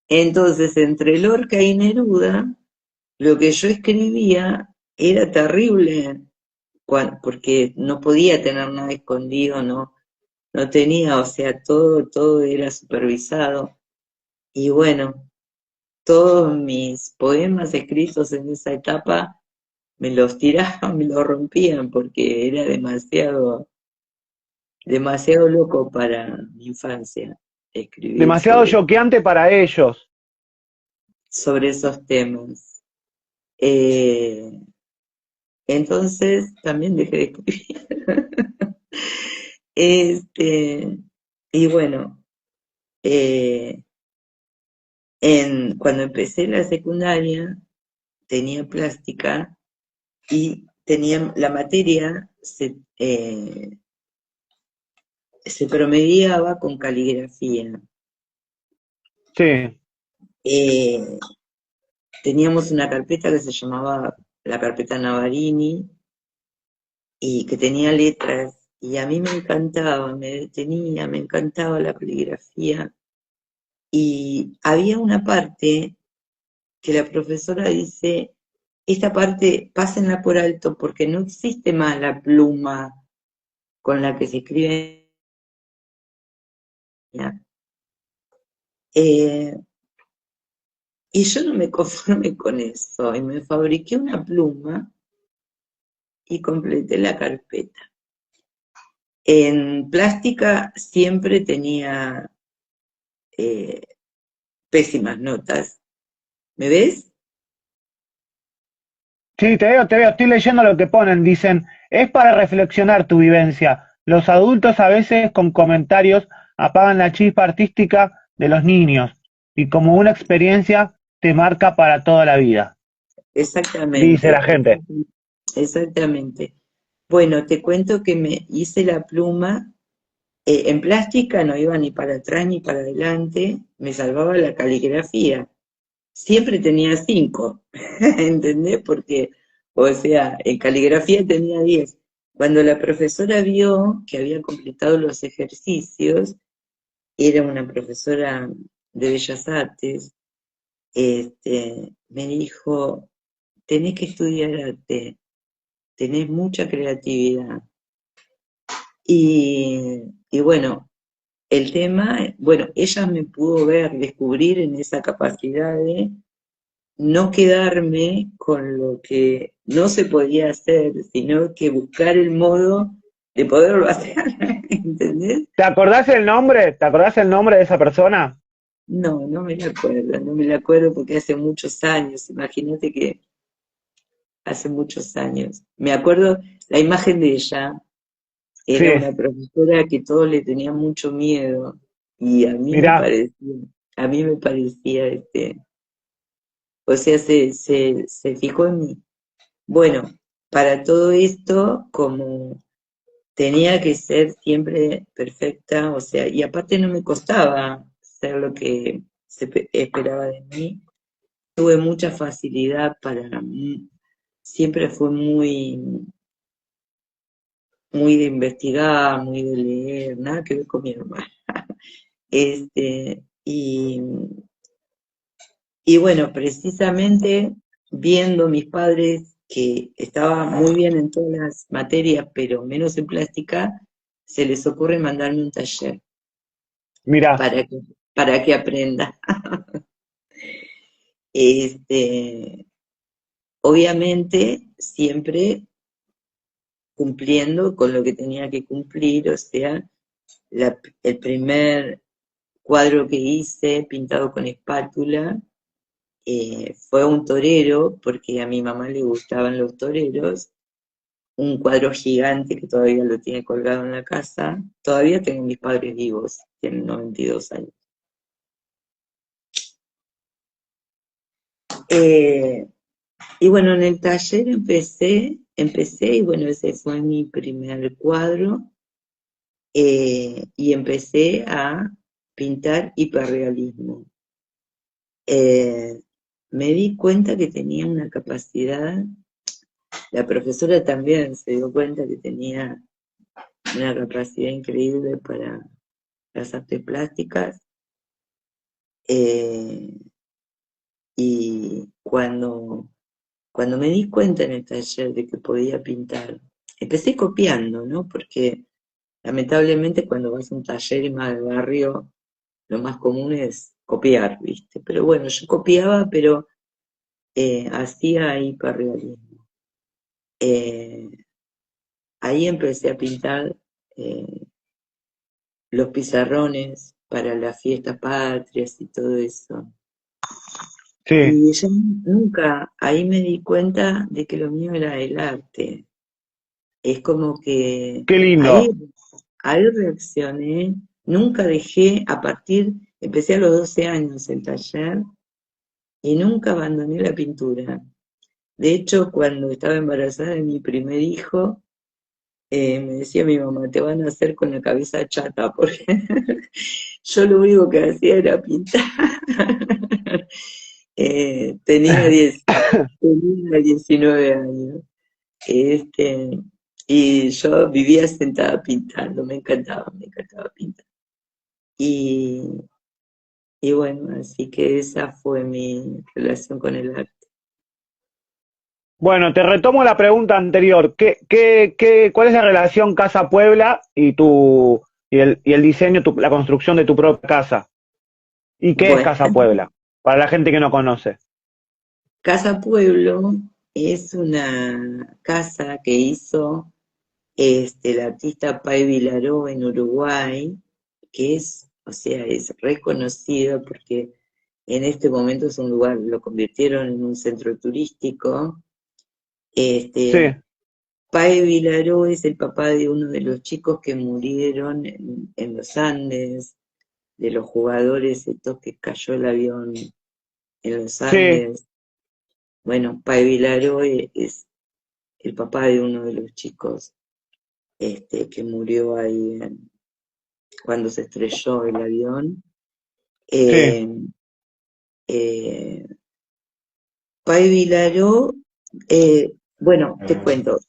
Entonces, entre Lorca y Neruda, lo que yo escribía era terrible, porque no podía tener nada escondido, no tenía, o sea, todo era supervisado. Y bueno, todos mis poemas escritos en esa etapa me los tiraban, me los rompían, porque era demasiado loco para mi infancia escribir Demasiado choqueante para ellos. sobre esos temas. Eh, entonces también dejé de escribir. Este, y bueno, eh, cuando empecé la secundaria tenía plástica y tenía la materia se promediaba con caligrafía. Sí, Eh, Teníamos una carpeta que se llamaba la carpeta Navarini y que tenía letras y a mí me encantaba, me detenía, me encantaba la caligrafía y había una parte que la profesora dice, esta parte pásenla por alto porque no existe más la pluma con la que se escribe. Eh, y yo no me conformé con eso y me fabriqué una pluma y completé la carpeta. En plástica siempre tenía eh, pésimas notas. ¿Me ves? Sí, te veo, estoy leyendo lo que ponen, dicen, es para reflexionar tu vivencia. Los adultos a veces con comentarios apagan la chispa artística de los niños y como una experiencia te marca para toda la vida, dice la Exactamente, gente. exactamente. Bueno, te cuento que me hice la pluma. En plástica no iba ni para atrás ni para adelante, me salvaba la caligrafía. Siempre tenía 5, ¿entendés? Porque, o sea, en caligrafía tenía 10. Cuando la profesora vio que había completado los ejercicios, era una profesora de Bellas Artes, me dijo, tenés que estudiar arte, tenés mucha creatividad. Y bueno, el tema, bueno, ella me pudo ver, descubrir en esa capacidad de no quedarme con lo que no se podía hacer, sino que buscar el modo de poderlo hacer, ¿entendés? ¿Te acordás el nombre? ¿Te acordás el nombre de esa persona? No, no me la acuerdo, no me la acuerdo porque hace muchos años, imagínate que hace muchos años. Me acuerdo la imagen de ella, era Sí, una profesora que todos le tenían mucho miedo y mirá, a mí me parecía, o sea, se fijó en mí. Bueno, para todo esto, como tenía que ser siempre perfecta, o sea, y aparte no me costaba ser lo que esperaba de mí, tuve mucha facilidad siempre fue muy de investigar, muy de leer, nada que ver con mi hermana. Este, y, y bueno, precisamente viendo mis padres que estaban muy bien en todas las materias, pero menos en plástica, se les ocurre mandarme un taller mirá, para que, para que aprenda. Este, obviamente, siempre cumpliendo con lo que tenía que cumplir, o sea, el primer cuadro que hice pintado con espátula fue un torero, porque a mi mamá le gustaban los toreros, un cuadro gigante que todavía lo tiene colgado en la casa. Todavía tengo mis padres vivos, tienen 92 años. Eh, y bueno, en el taller empecé y bueno, ese fue mi primer cuadro y empecé a pintar hiperrealismo. Eh, Me di cuenta que tenía una capacidad, la profesora también se dio cuenta que tenía una capacidad increíble para las artes plásticas eh, y cuando me di cuenta en el taller de que podía pintar, empecé copiando, ¿no? Porque lamentablemente cuando vas a un taller y más de barrio, lo más común es copiar, ¿viste? Pero bueno, yo copiaba, pero hacía hiperrealismo. Eh, Ahí empecé a pintar eh, los pizarrones para las fiestas patrias y todo eso. sí, Y yo nunca, ahí me di cuenta de que lo mío era el arte. Es como que qué ahí, lindo. ahí reaccioné, nunca dejé, empecé a los 12 años el taller y nunca abandoné la pintura. De hecho, cuando estaba embarazada de mi primer hijo, me decía mi mamá, te van a hacer con la cabeza chata, porque yo lo único que hacía era pintar. Tenía 19 años. Este, y yo vivía sentada pintando, me encantaba pintar. Y, y bueno, así que esa fue mi relación con el arte. Bueno, te retomo la pregunta anterior. ¿Cuál es la relación casa-puebla y el diseño, la construcción de tu propia casa? ¿Y qué es Bueno, Casa Puebla? Para la gente que no conoce. Casa Pueblo es una casa que hizo el artista Pai Vilaró en Uruguay, que es, o sea, es reconocido porque en este momento es un lugar, lo convirtieron en un centro turístico. Sí, Este, Pai Vilaró es el papá de uno de los chicos que murieron en los Andes, de los jugadores estos que cayó el avión en los sí, Andes. Bueno, Pai Vilaró es el papá de uno de los chicos que murió ahí cuando se estrelló el avión. sí. Eh, eh, Pai Vilaró, bueno, te cuento,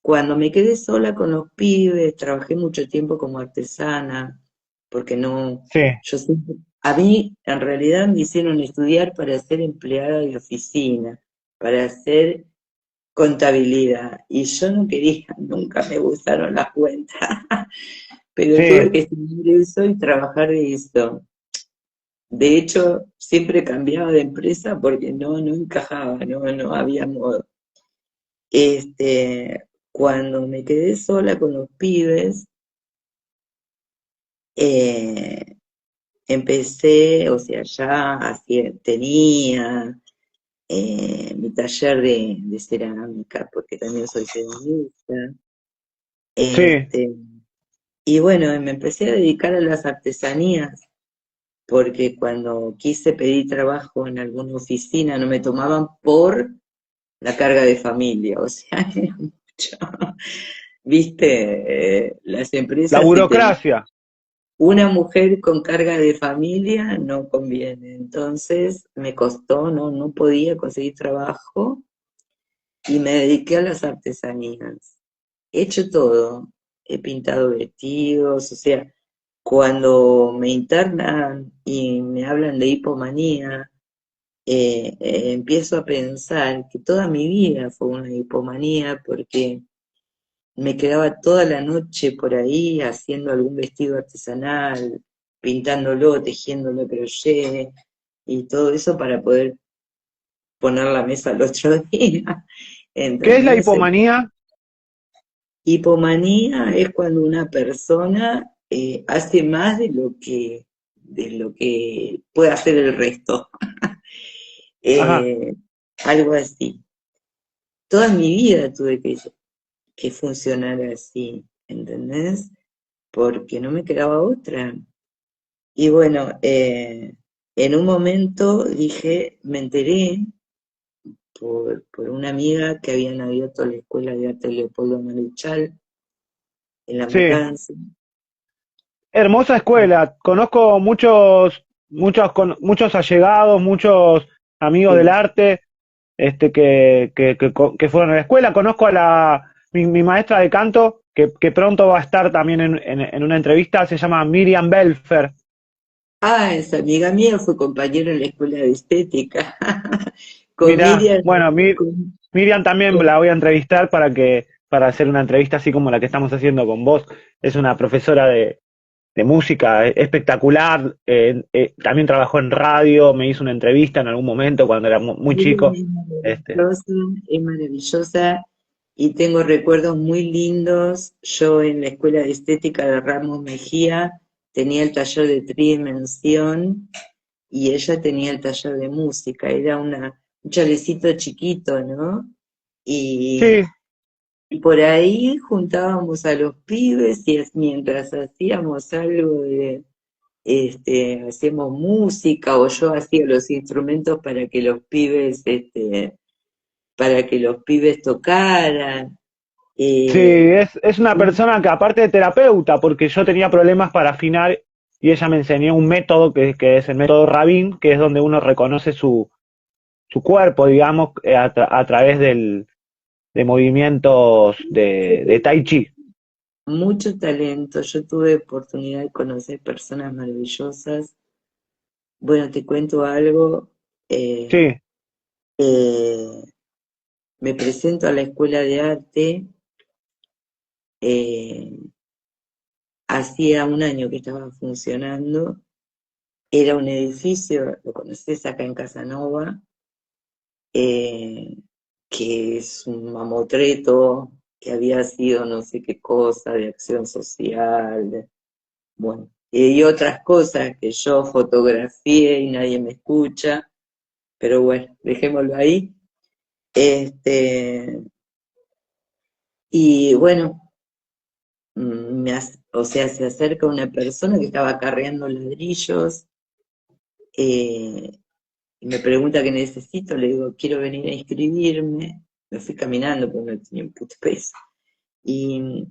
cuando me quedé sola con los pibes, trabajé mucho tiempo como artesana, porque no, Sí, yo siempre, a mí en realidad me hicieron estudiar para ser empleada de oficina, para hacer contabilidad, y yo no quería, nunca me gustaron las cuentas, pero tuve sí. que estudiar eso y trabajar de eso. De hecho, siempre cambiaba de empresa porque no encajaba, no había modo. Cuando me quedé sola con los pibes, eh, empecé, o sea, ya tenía mi taller de cerámica, porque también soy ceramista. Sí, Este, y bueno, me empecé a dedicar a las artesanías, porque cuando quise pedir trabajo en alguna oficina no me tomaban por la carga de familia, o sea, era mucho. Viste, las la empresas, si tenés burocracia. una mujer con carga de familia, no conviene. Entonces me costó, no podía conseguir trabajo y me dediqué a las artesanías. He hecho todo, he pintado vestidos, o sea, cuando me internan y me hablan de hipomanía, empiezo a pensar que toda mi vida fue una hipomanía porque me quedaba toda la noche por ahí haciendo algún vestido artesanal, pintándolo, tejiéndolo crochet y todo eso para poder poner la mesa al otro día. ¿Qué es la ¿Entendés? hipomanía? Hipomanía es cuando una persona hace más de lo que puede hacer el resto. Ajá. Eh, algo así. Toda mi vida tuve que funcionar así, ¿entendés? Porque no me quedaba otra. Y bueno, en un momento dije, me enteré por una amiga que habían abierto la Escuela de Arte Leopoldo Marechal en La Sí, Matanza. hermosa escuela. Conozco muchos allegados, muchos amigos del Sí. arte, que fueron a la escuela. Conozco a mi maestra de canto, que pronto va a estar también en una entrevista, se llama Miriam Belfer. Ah, esa amiga mía fue compañera en la Escuela de Estética. Con Mirá, Miriam, bueno, con- Miriam también con- la voy a entrevistar para hacer una entrevista así como la que estamos haciendo con vos. Es una profesora de música espectacular, también trabajó en radio, me hizo una entrevista en algún momento cuando era muy Miriam chico. Este, es maravillosa y tengo recuerdos muy lindos. Yo en la Escuela de Estética de Ramos Mejía tenía el taller de tridimensión y ella tenía el taller de música. Era un chalecito chiquito, ¿no? Y, sí, y por ahí juntábamos a los pibes y mientras hacíamos algo hacíamos música o yo hacía los instrumentos para que los pibes tocaran. sí, Eh, es una persona que aparte de terapeuta, porque yo tenía problemas para afinar y ella me enseñó un método que es el método Rabin, que es donde uno reconoce su cuerpo, digamos, a través de movimientos de Tai Chi. mucho talento, yo tuve oportunidad de conocer personas maravillosas. Bueno, te cuento algo. eh, Sí, eh, me presento a la escuela de arte, eh, hacía un año que estaba funcionando, era un edificio, lo conoces acá en Casanova, eh, que es un mamotreto, que había sido no sé qué cosa, de acción social, bueno, y otras cosas que yo fotografié y nadie me escucha, pero bueno, dejémoslo ahí. Este, y bueno, o sea, se acerca una persona que estaba cargando ladrillos, eh, y me pregunta qué necesito, le digo, quiero venir a inscribirme, me fui caminando porque no tenía un puto peso, y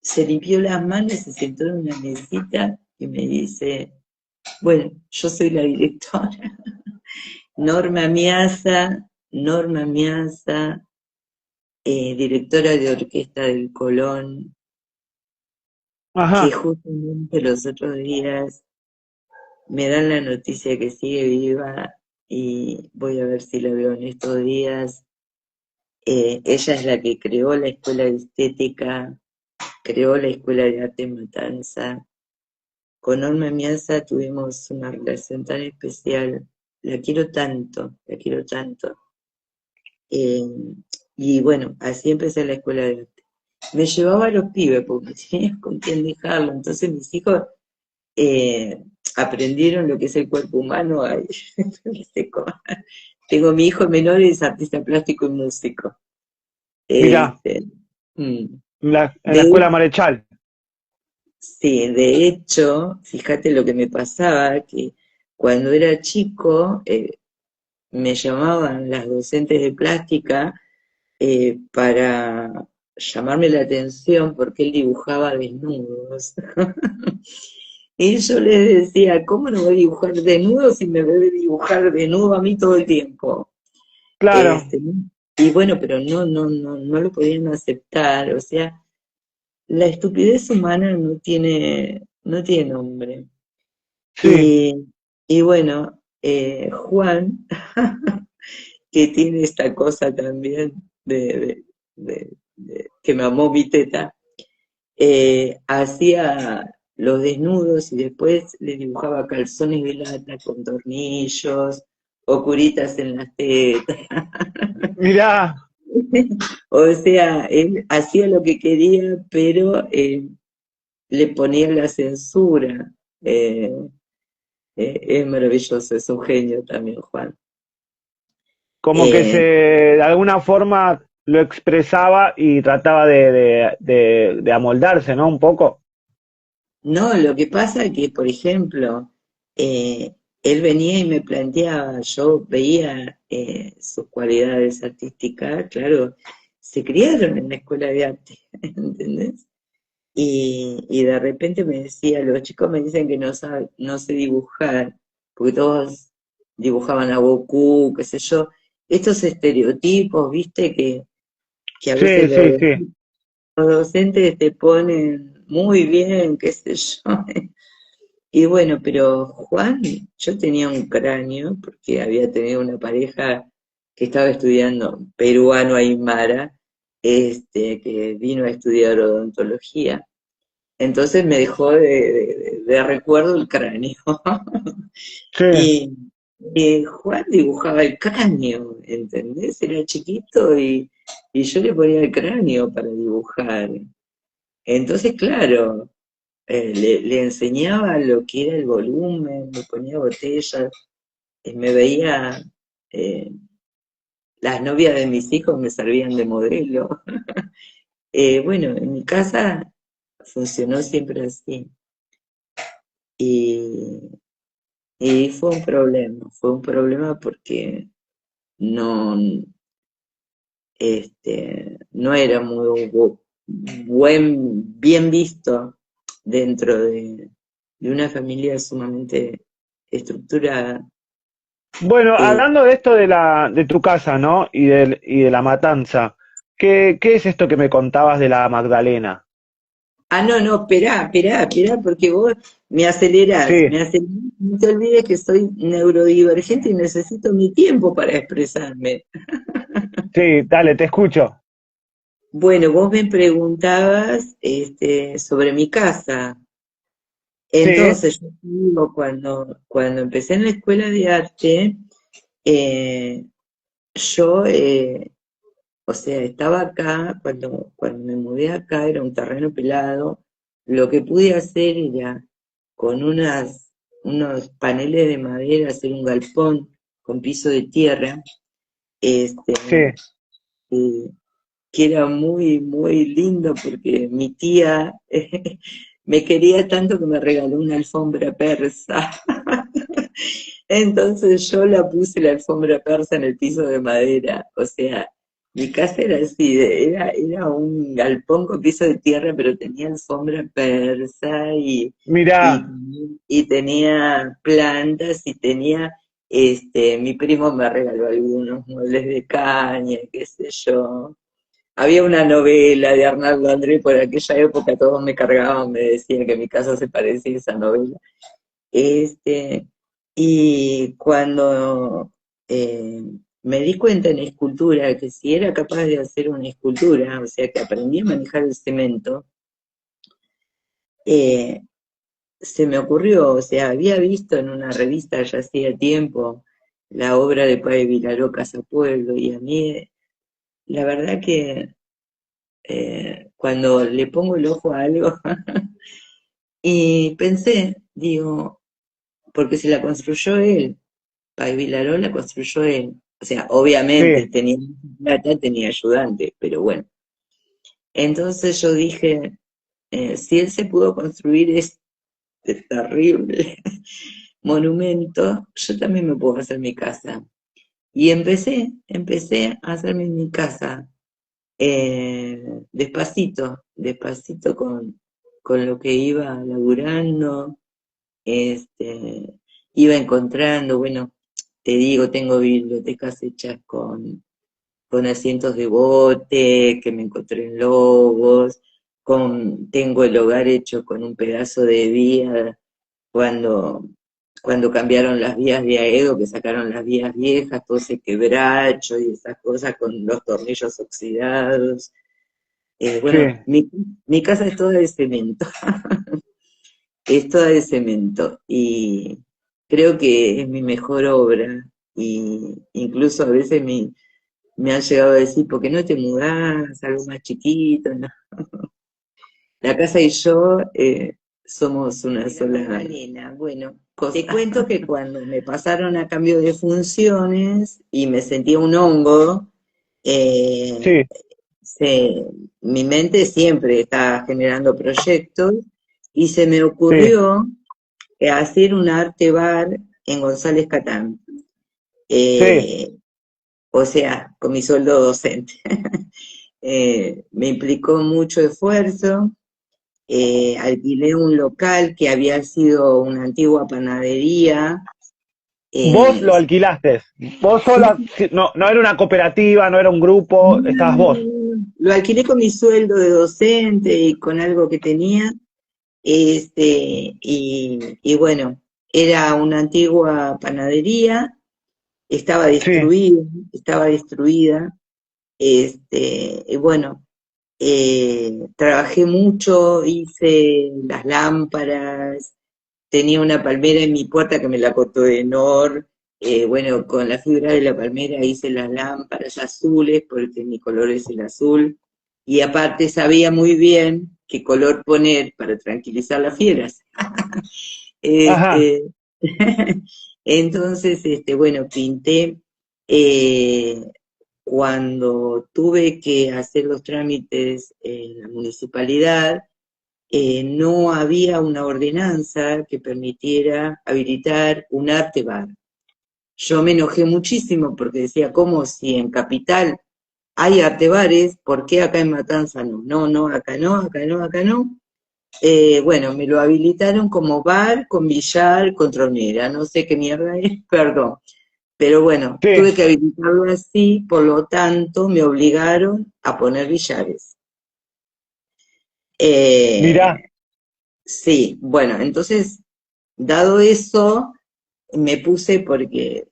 se limpió las manos, se sentó en una mesita y me dice, bueno, yo soy la directora, Norma Miasa, directora de orquesta del Colón, que Ajá. justamente los otros días me dan la noticia que sigue viva y voy a ver si la veo en estos días. Ella es la que creó la escuela de estética, creó la escuela de arte en Matanza. Con Norma Miasa tuvimos una relación tan especial. La quiero tanto, la quiero tanto. Eh, y bueno, así empecé la escuela de arte. Me llevaba a los pibes porque no tenía con quién dejarlo. Entonces mis hijos eh, aprendieron lo que es el cuerpo humano. Ay, no sé cómo. Tengo mi hijo menor y es artista plástico y músico. Mirá, Este, mm. en la De, escuela Marechal. sí, de hecho, fíjate lo que me pasaba, que cuando era chico me llamaban las docentes de plástica para llamarme la atención porque él dibujaba desnudos. Y yo les decía, ¿cómo no voy a dibujar desnudo si me debe dibujar desnudo a mí todo el tiempo? Claro, Este, y bueno, pero no lo podían aceptar, o sea, la estupidez humana no tiene nombre. sí. Y bueno, Juan, que tiene esta cosa también que mamó mi teta, hacía los desnudos y después le dibujaba calzones de lata con tornillos o curitas en las tetas. Mirá, O sea, él hacía lo que quería, pero le ponía la censura. Eh, es maravilloso, es un genio también, Juan. como que Eh, de alguna forma lo expresaba y trataba de amoldarse, ¿no? Un poco. no, lo que pasa es que, por ejemplo, él venía y me planteaba, yo veía sus cualidades artísticas, claro, se criaron en la escuela de arte, ¿entendés? Y de repente me decía, los chicos me dicen que no sé dibujar, porque todos dibujaban a Goku, qué sé yo, estos estereotipos, viste, que a veces Sí, sí, sí. los docentes te ponen muy bien, qué sé yo. Y bueno, pero Juan, yo tenía un cráneo, porque había tenido una pareja que estaba estudiando peruano aymara, que vino a estudiar odontología. Entonces me dejó de recuerdo el cráneo. Sí. Y, y Juan dibujaba el cráneo, ¿entendés? Era chiquito y yo le ponía el cráneo para dibujar. Entonces, claro, le enseñaba lo que era el volumen, le ponía botellas, me veía, eh, las novias de mis hijos me servían de modelo. Bueno, en mi casa funcionó siempre así. Y, y fue un problema porque no, no era muy bien visto dentro de una familia sumamente estructurada. Bueno, Eh, hablando de esto de tu casa, ¿no? Y de la matanza, ¿qué es esto que me contabas de la Magdalena? no, esperá, porque vos Sí, me acelerás, no te olvides que soy neurodivergente y necesito mi tiempo para expresarme. Sí, dale, te escucho. Bueno, vos me preguntabas sobre mi casa. Sí, Entonces, yo te digo, cuando empecé en la escuela de arte, eh, yo, o sea, estaba acá, cuando me mudé acá, era un terreno pelado. Lo que pude hacer era, con unos paneles de madera, hacer un galpón con piso de tierra, este, sí. eh, que era muy, muy lindo porque mi tía me quería tanto que me regaló una alfombra persa. Entonces yo la puse la alfombra persa en el piso de madera. O sea, mi casa era así, era un galpón con piso de tierra, pero tenía alfombra persa y, Mirá, y tenía plantas y tenía, mi primo me regaló algunos muebles de caña, qué sé yo. Había una novela de Arnaldo André por aquella época, todos me cargaban, me decían que mi casa se parecía a esa novela. Este, y cuando eh, me di cuenta en escultura que si era capaz de hacer una escultura, o sea que aprendí a manejar el cemento, eh, se me ocurrió, o sea, había visto en una revista ya hacía tiempo la obra de Padre Vilaró Casa Pueblo, y a mí, la verdad que cuando le pongo el ojo a algo, y pensé, digo, porque se la construyó él, Pai Vilaró la construyó él. O sea, obviamente sí. tenía plata, tenía ayudante, pero bueno. Entonces yo dije, si él se pudo construir este terrible monumento, yo también me puedo hacer mi casa. Y empecé a hacerme mi casa, despacito, despacito con lo que iba laburando, este, iba encontrando, bueno, te digo, tengo bibliotecas hechas con asientos de bote que me encontré en Lobos, tengo el hogar hecho con un pedazo de vía cuando, cuando cambiaron las vías de Aedo, que sacaron las vías viejas, todo ese quebracho y esas cosas con los tornillos oxidados. Sí, Bueno, mi casa es toda de cemento, es toda de cemento y creo que es mi mejor obra y incluso a veces me han llegado a decir, ¿por qué no te mudás? Algo más chiquito, ¿no? La casa y yo somos una sola nena. Bueno, te cuento que cuando me pasaron a cambio de funciones y me sentía un hongo, eh, sí, se- mi mente siempre está generando proyectos y se me sí, ocurrió hacer un arte bar en González Catán. sí. Eh, o sea, con mi sueldo docente. Me implicó mucho esfuerzo, alquilé un local que había sido una antigua panadería. Vos eh, lo alquilaste. Vos sola, sí, no, no era una cooperativa, no era un grupo, no, estabas no, vos. no. Lo alquilé con mi sueldo de docente y con algo que tenía. Y bueno, era una antigua panadería, Sí, estaba destruida. Y bueno, trabajé mucho, hice las lámparas, tenía una palmera en mi puerta que me la cortó de Nor. Bueno, con la fibra de la palmera hice las lámparas azules, porque mi color es el azul. Y aparte sabía muy bien qué color poner para tranquilizar las fieras. ajá, Este, entonces, bueno, pinté. eh, Cuando tuve que hacer los trámites en la municipalidad, no había una ordenanza que permitiera habilitar un arte bar. Yo me enojé muchísimo porque decía, ¿cómo si en Capital hay arte bares? ¿Por qué acá en Matanza no? No, no, acá no, acá no, acá no. Bueno, me lo habilitaron como bar con billar, con tronera, no sé qué mierda es, perdón. Pero bueno, sí. tuve que habilitarlo así, por lo tanto me obligaron a poner billares. Mirá, Eh, sí, bueno, entonces, dado eso, me puse porque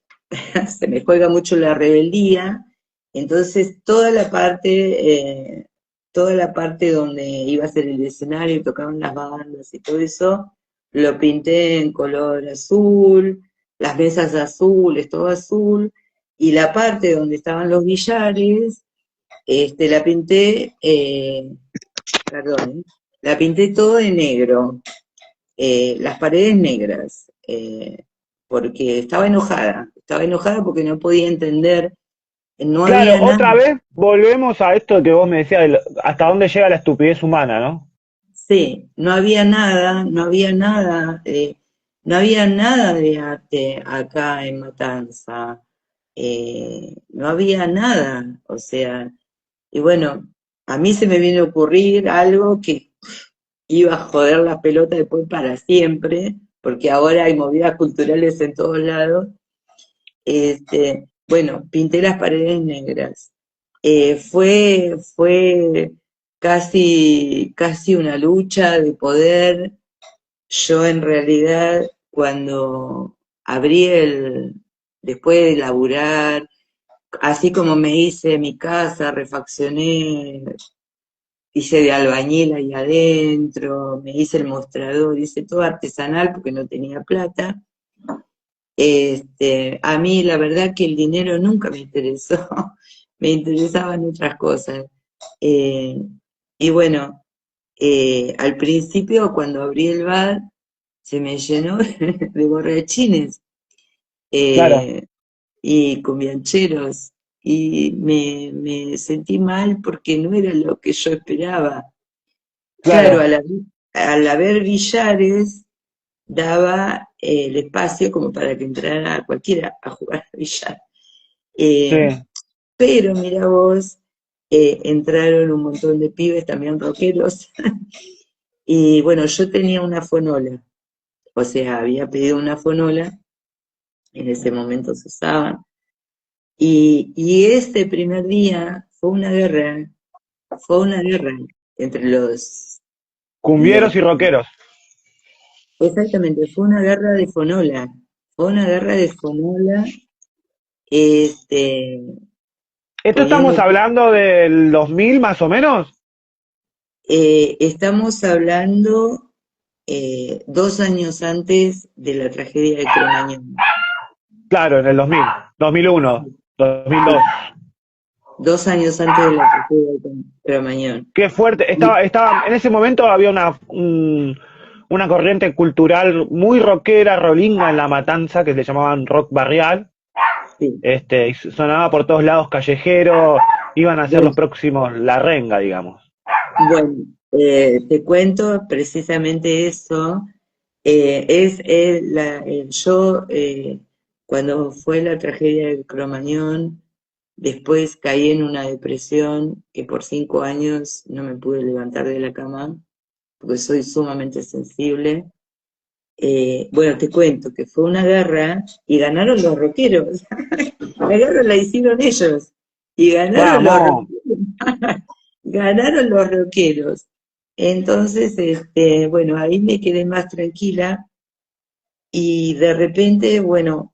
se me juega mucho la rebeldía, Entonces toda la parte donde iba a ser el escenario, tocaban las bandas y todo eso, lo pinté en color azul, las mesas azules, todo azul, y la parte donde estaban los billares, la pinté, perdón, la pinté todo de negro, las paredes negras, porque estaba enojada porque no podía entender, no Claro, había nada. otra vez volvemos a esto que vos me decías, hasta dónde llega la estupidez humana, ¿no? Sí, no había nada, no había nada, no había nada de arte acá en Matanza, no había nada, o sea, y bueno, a mí se me vino a ocurrir algo que iba a joder la pelota después para siempre, porque ahora hay movidas culturales en todos lados. Bueno, pinté las paredes negras. Fue casi una lucha de poder. Yo en realidad, cuando después de laburar, así como me hice mi casa, refaccioné, hice de albañil ahí adentro, me hice el mostrador, hice todo artesanal porque no tenía plata. A mí la verdad que el dinero nunca me interesó, me interesaban otras cosas. Eh, y bueno, al principio cuando abrí el bar se me llenó de borrachines Claro, eh, y cumbiancheros y me sentí mal porque no era lo que yo esperaba. Claro, claro, al haber billares daba el espacio como para que entrara cualquiera a jugar al billar. sí. Eh, pero mira vos, entraron un montón de pibes también rockeros y bueno, yo tenía una fonola, o sea, había pedido una fonola, en ese momento se usaban, y ese primer día fue una guerra entre los, Cumbieros y rockeros. exactamente, fue una guerra de fonola, fue una guerra de fonola, este, Esto estamos poniendo, hablando del 2000 más o menos. estamos hablando 2 años antes de la tragedia de Cromañón. Claro, en el 2000, 2001, 2002. Sí, 2 años antes de la tragedia de Cromañón. Qué fuerte. En ese momento había una corriente cultural muy rockera, rolinga en La Matanza, que se llamaban rock barrial. Sí. Y sonaba por todos lados callejero, iban a ser los Bueno, próximos La Renga, digamos. bueno, te cuento precisamente eso. Yo, cuando fue la tragedia de Cromañón, después caí en una depresión que por 5 años no me pude levantar de la cama, porque soy sumamente sensible. Bueno, te cuento que fue una guerra y ganaron los rockeros. La guerra la hicieron ellos y ganaron los Vamos. rockeros. Ganaron los rockeros. Entonces, bueno, ahí me quedé más tranquila y de repente, bueno,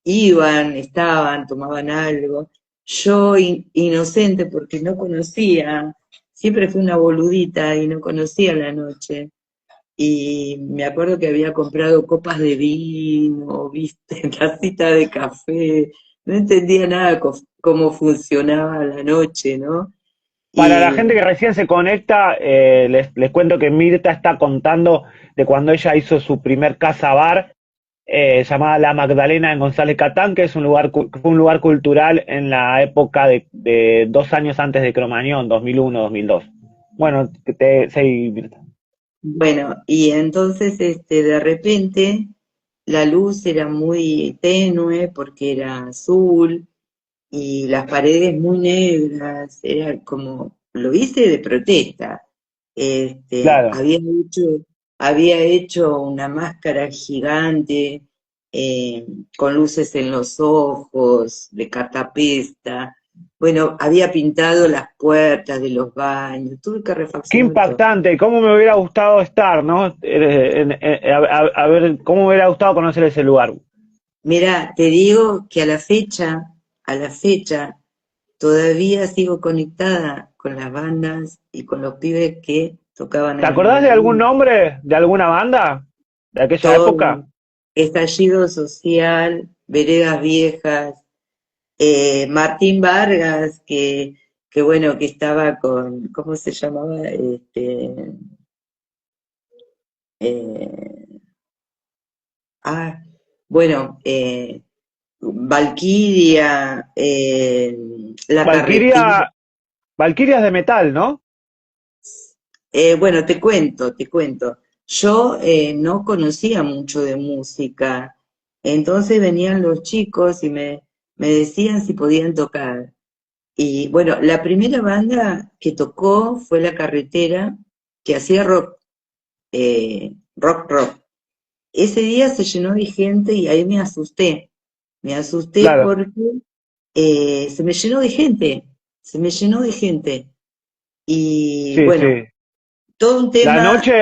estaban, tomaban algo. Yo, inocente, porque no conocía, siempre fui una boludita y no conocía la noche. Y me acuerdo que había comprado copas de vino, viste, tacita de café, no entendía nada cómo funcionaba la noche, ¿no? Para la gente Y que recién se conecta, les cuento que Mirta está contando de cuando ella hizo su primer casa bar, llamada La Magdalena en González Catán, que es fue un lugar cultural en la época de 2 años antes de Cromañón, 2001, 2002. Bueno, sí, Mirta. bueno, y entonces de repente la luz era muy tenue porque era azul y las paredes muy negras, era como, lo hice de protesta. Este, Claro. había hecho, había hecho una máscara gigante eh, con luces en los ojos, de catapesta. Bueno, había pintado las puertas de los baños, tuve que Qué refaccionar todo. impactante, cómo me hubiera gustado estar, ¿no? A ver, cómo me hubiera gustado conocer ese lugar. Mira, te digo que a la fecha, todavía sigo conectada con las bandas y con los pibes que tocaban ¿Te en la acordás de algún Magdalena. nombre de alguna banda de aquella Todo, época? estallido social, veredas viejas, Martín Vargas, que bueno, que estaba con, ¿cómo se llamaba? Eh, ah, bueno, Valquiria, La Carretilla. Valquiria, Valquirias de metal, ¿no? Bueno, te cuento. Yo no conocía mucho de música, entonces venían los chicos y me decían si podían tocar. Y bueno, la primera banda que tocó fue La Carretera, que hacía rock, rock. Ese día se llenó de gente y ahí me asusté Claro, porque se me llenó de gente, se me llenó de gente. Y sí, bueno, sí. todo un La tema. noche,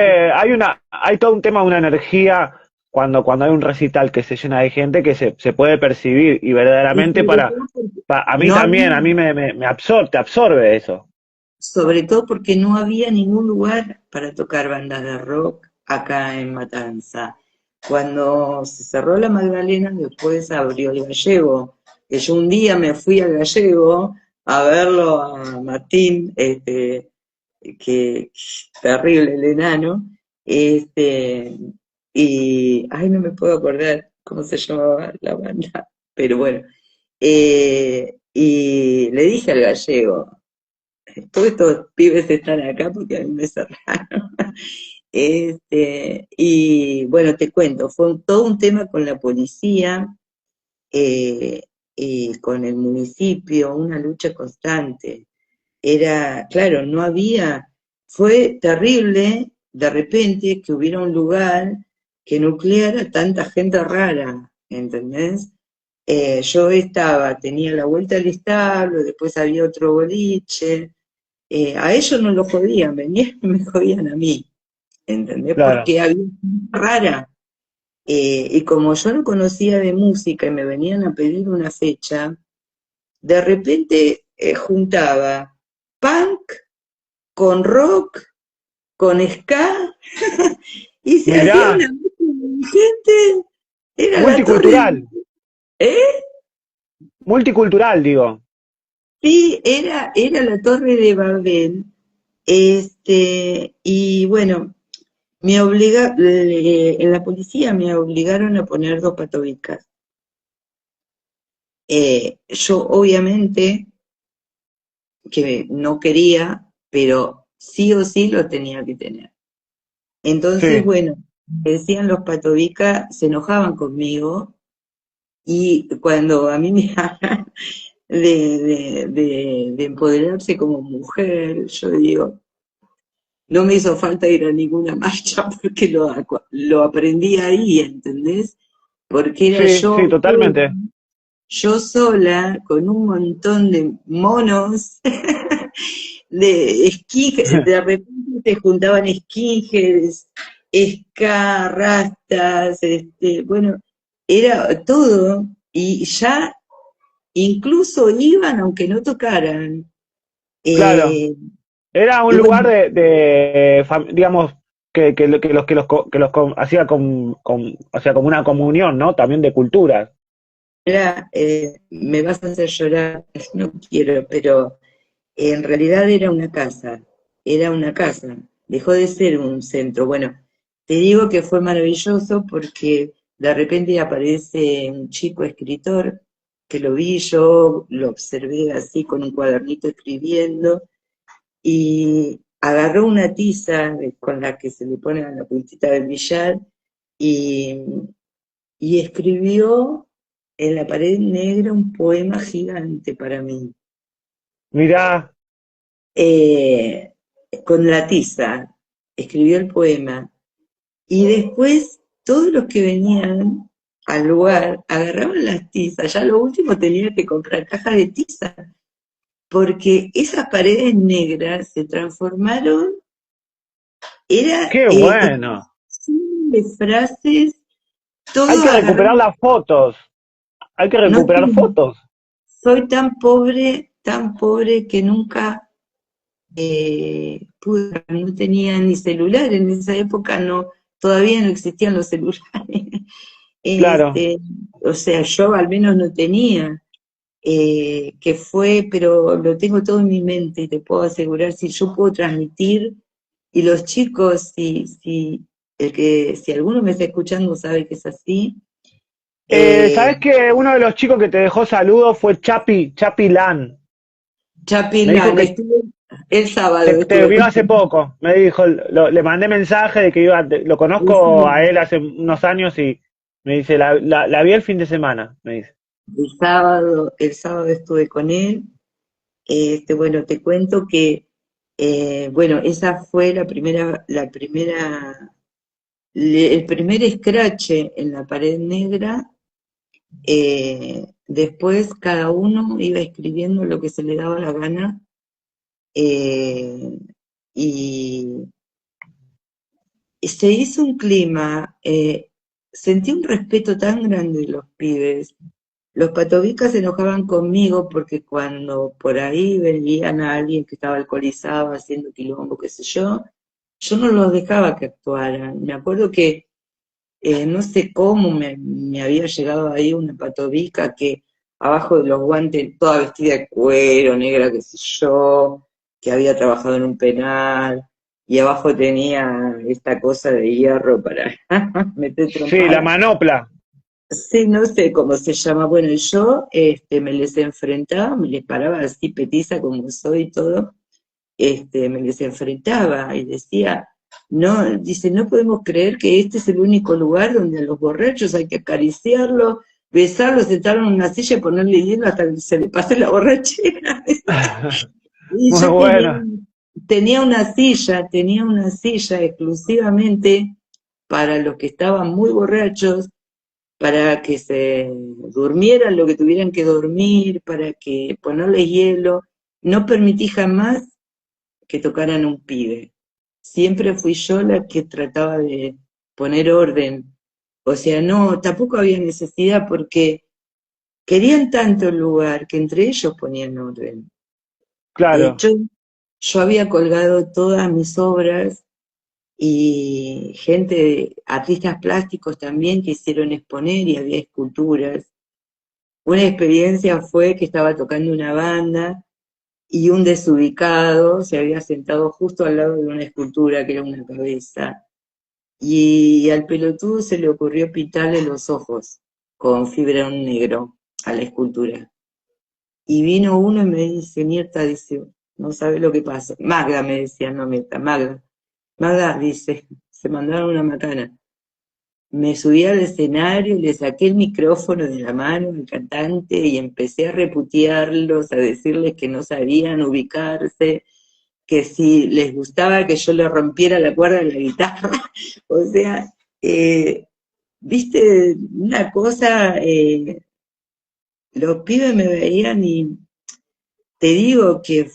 hay todo un tema, una energía cuando hay un recital que se llena de gente que se puede percibir y Y verdaderamente sobre todo porque a mí no también, a había, mí me absorbe, te absorbe eso. sobre todo porque no había ningún lugar para tocar bandas de rock acá en Matanza. Cuando se cerró la Magdalena, después abrió el Gallego. Que yo un día me fui al Gallego a verlo a Martín, que terrible el enano, y ay, no me puedo acordar cómo se llamaba la banda, pero bueno, y le dije al Gallego, todos estos pibes están acá porque a mí me cerraron. Y bueno, te cuento, todo un tema con la policía eh, y con el municipio, una lucha constante. Era, claro, no había, fue terrible de repente que hubiera un lugar que nucleara tanta gente rara, ¿entendés? Yo tenía la vuelta al establo, después había otro boliche, a ellos no los jodían, venían y me jodían a mí, ¿entendés? Claro. Porque había gente rara. Y como yo no conocía de música y me venían a pedir una fecha, de repente juntaba punk con rock, con ska, y se hacía Mirá, una mezcla de gente, era la torre, multicultural, ¿eh? multicultural, digo. Sí, era la torre de Babel. Y bueno, en la policía me obligaron a poner dos patobicas. Yo obviamente que no quería, pero sí o sí lo tenía que tener. Entonces, Sí, bueno, decían los patobicas, se enojaban conmigo y cuando a mí me hablan de empoderarse como mujer, yo digo, no me hizo falta ir a ninguna marcha porque lo aprendí ahí, ¿entendés? Porque era sí, sí, totalmente. yo sola, con un montón de monos, de de repente te juntaban skinheads, ska, rastas, bueno, era todo, y ya incluso iban aunque no tocaran. Claro. Eh, Era y un lugar bueno, digamos, hacía o sea, como una comunión, ¿no? También de culturas. me vas a hacer llorar, no quiero, pero en realidad era una casa, dejó de ser un centro. Bueno, te digo que fue maravilloso porque de repente aparece un chico escritor que lo vi yo, lo observé así con un cuadernito escribiendo y agarró una tiza con la que se le pone a la puntita del billar y, y escribió en la pared negra un poema gigante para mí. Mirá, eh, con la tiza, escribió el poema, y después todos los que venían al lugar agarraban las tizas, ya lo último tenía que comprar cajas de tiza, porque esas paredes negras se transformaron, era qué bueno. de frases, Hay todo que recuperar agarrado. las fotos. hay que No recuperar tengo- fotos. soy tan pobre que nunca no tenía ni celular, en esa época no, todavía no existían los celulares. Claro. Este, o sea, yo al menos no tenía, que fue, pero lo tengo todo en mi mente y te puedo asegurar, si yo puedo transmitir, y los chicos, si alguno me está escuchando sabe que es así, ¿Sabés que uno de los chicos que te dejó saludos fue Chapi Lan? Me dijo Chapilán, que estuve, el sábado te estuve vio con hace poco. Me dijo, le mandé mensaje de que iba, lo conozco a él hace unos años y me dice, la vi el fin de semana, me dice. el sábado estuve con él. Bueno, te cuento que, bueno, esa fue el primer scratch en la pared negra. Después cada uno iba escribiendo lo que se le daba la gana, eh, y se hizo un clima, sentí un respeto tan grande de los pibes. Los patobicas se enojaban conmigo porque cuando por ahí veían a alguien que estaba alcoholizado haciendo quilombo, qué sé yo no los dejaba que actuaran. Me acuerdo que no sé cómo me había llegado ahí una patobica que abajo de los guantes, toda vestida de cuero, negra, qué sé yo, que había trabajado en un penal, y abajo tenía esta cosa de hierro para meter Sí, la trompada. manopla. Sí, no sé cómo se llama. Bueno, yo me les enfrentaba, me les paraba así petiza como soy y todo, me les enfrentaba y decía, no, dice, no podemos creer que este es el único lugar donde a los borrachos hay que acariciarlos, besarlos, sentarlos en una silla y ponerle hielo hasta que se le pase la borrachera. Y Muy yo bueno. tenía una silla exclusivamente para los que estaban muy borrachos, para que se durmieran lo que tuvieran que dormir, para que ponerle hielo. No permití jamás que tocaran un pibe. Siempre fui yo la que trataba de poner orden. O sea, no, tampoco había necesidad porque querían tanto el lugar que entre ellos ponían orden. De Claro. hecho, yo había colgado todas mis obras y artistas plásticos también quisieron exponer y había esculturas. Una experiencia fue que estaba tocando una banda y un desubicado se había sentado justo al lado de una escultura que era una cabeza. Y al pelotudo se le ocurrió pintarle los ojos con fibra negro a la escultura. Y vino uno y me dice, Mirta, dice, no sabe lo que pasa. Magda me decía, no Mirta, Magda. Magda, dice, se mandaron una macana. Me subí al escenario, le saqué el micrófono de la mano al cantante y empecé a reputearlos, a decirles que no sabían ubicarse, que si les gustaba que yo le rompiera la cuerda de la guitarra. O sea, eh, viste, una cosa, los pibes me veían y te digo que,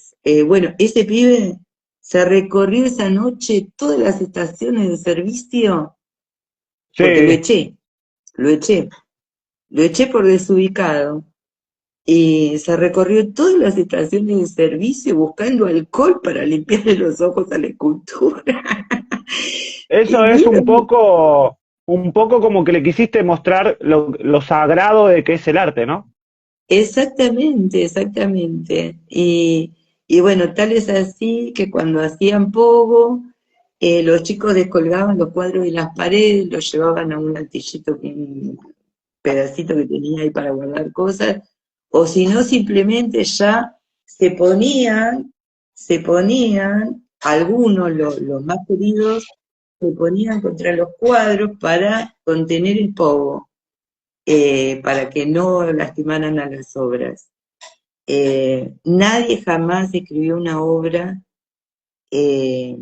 bueno, ese pibe se recorrió esa noche todas las estaciones de servicio porque Sí. lo eché, lo eché por desubicado. Y se recorrió todas las estaciones de servicio buscando alcohol para limpiarle los ojos a la escultura. Y Eso es vieron, un poco como que le quisiste mostrar lo sagrado de que es el arte, ¿no? exactamente, exactamente. Y bueno, tal es así que cuando hacían pogo, los chicos descolgaban los cuadros de las paredes, los llevaban a un altillito, un pedacito que tenía ahí para guardar cosas, o si no, simplemente ya se ponían, algunos, los más queridos, se ponían contra los cuadros para contener el pogo, para que no lastimaran a las obras. Nadie jamás escribió una obra eh,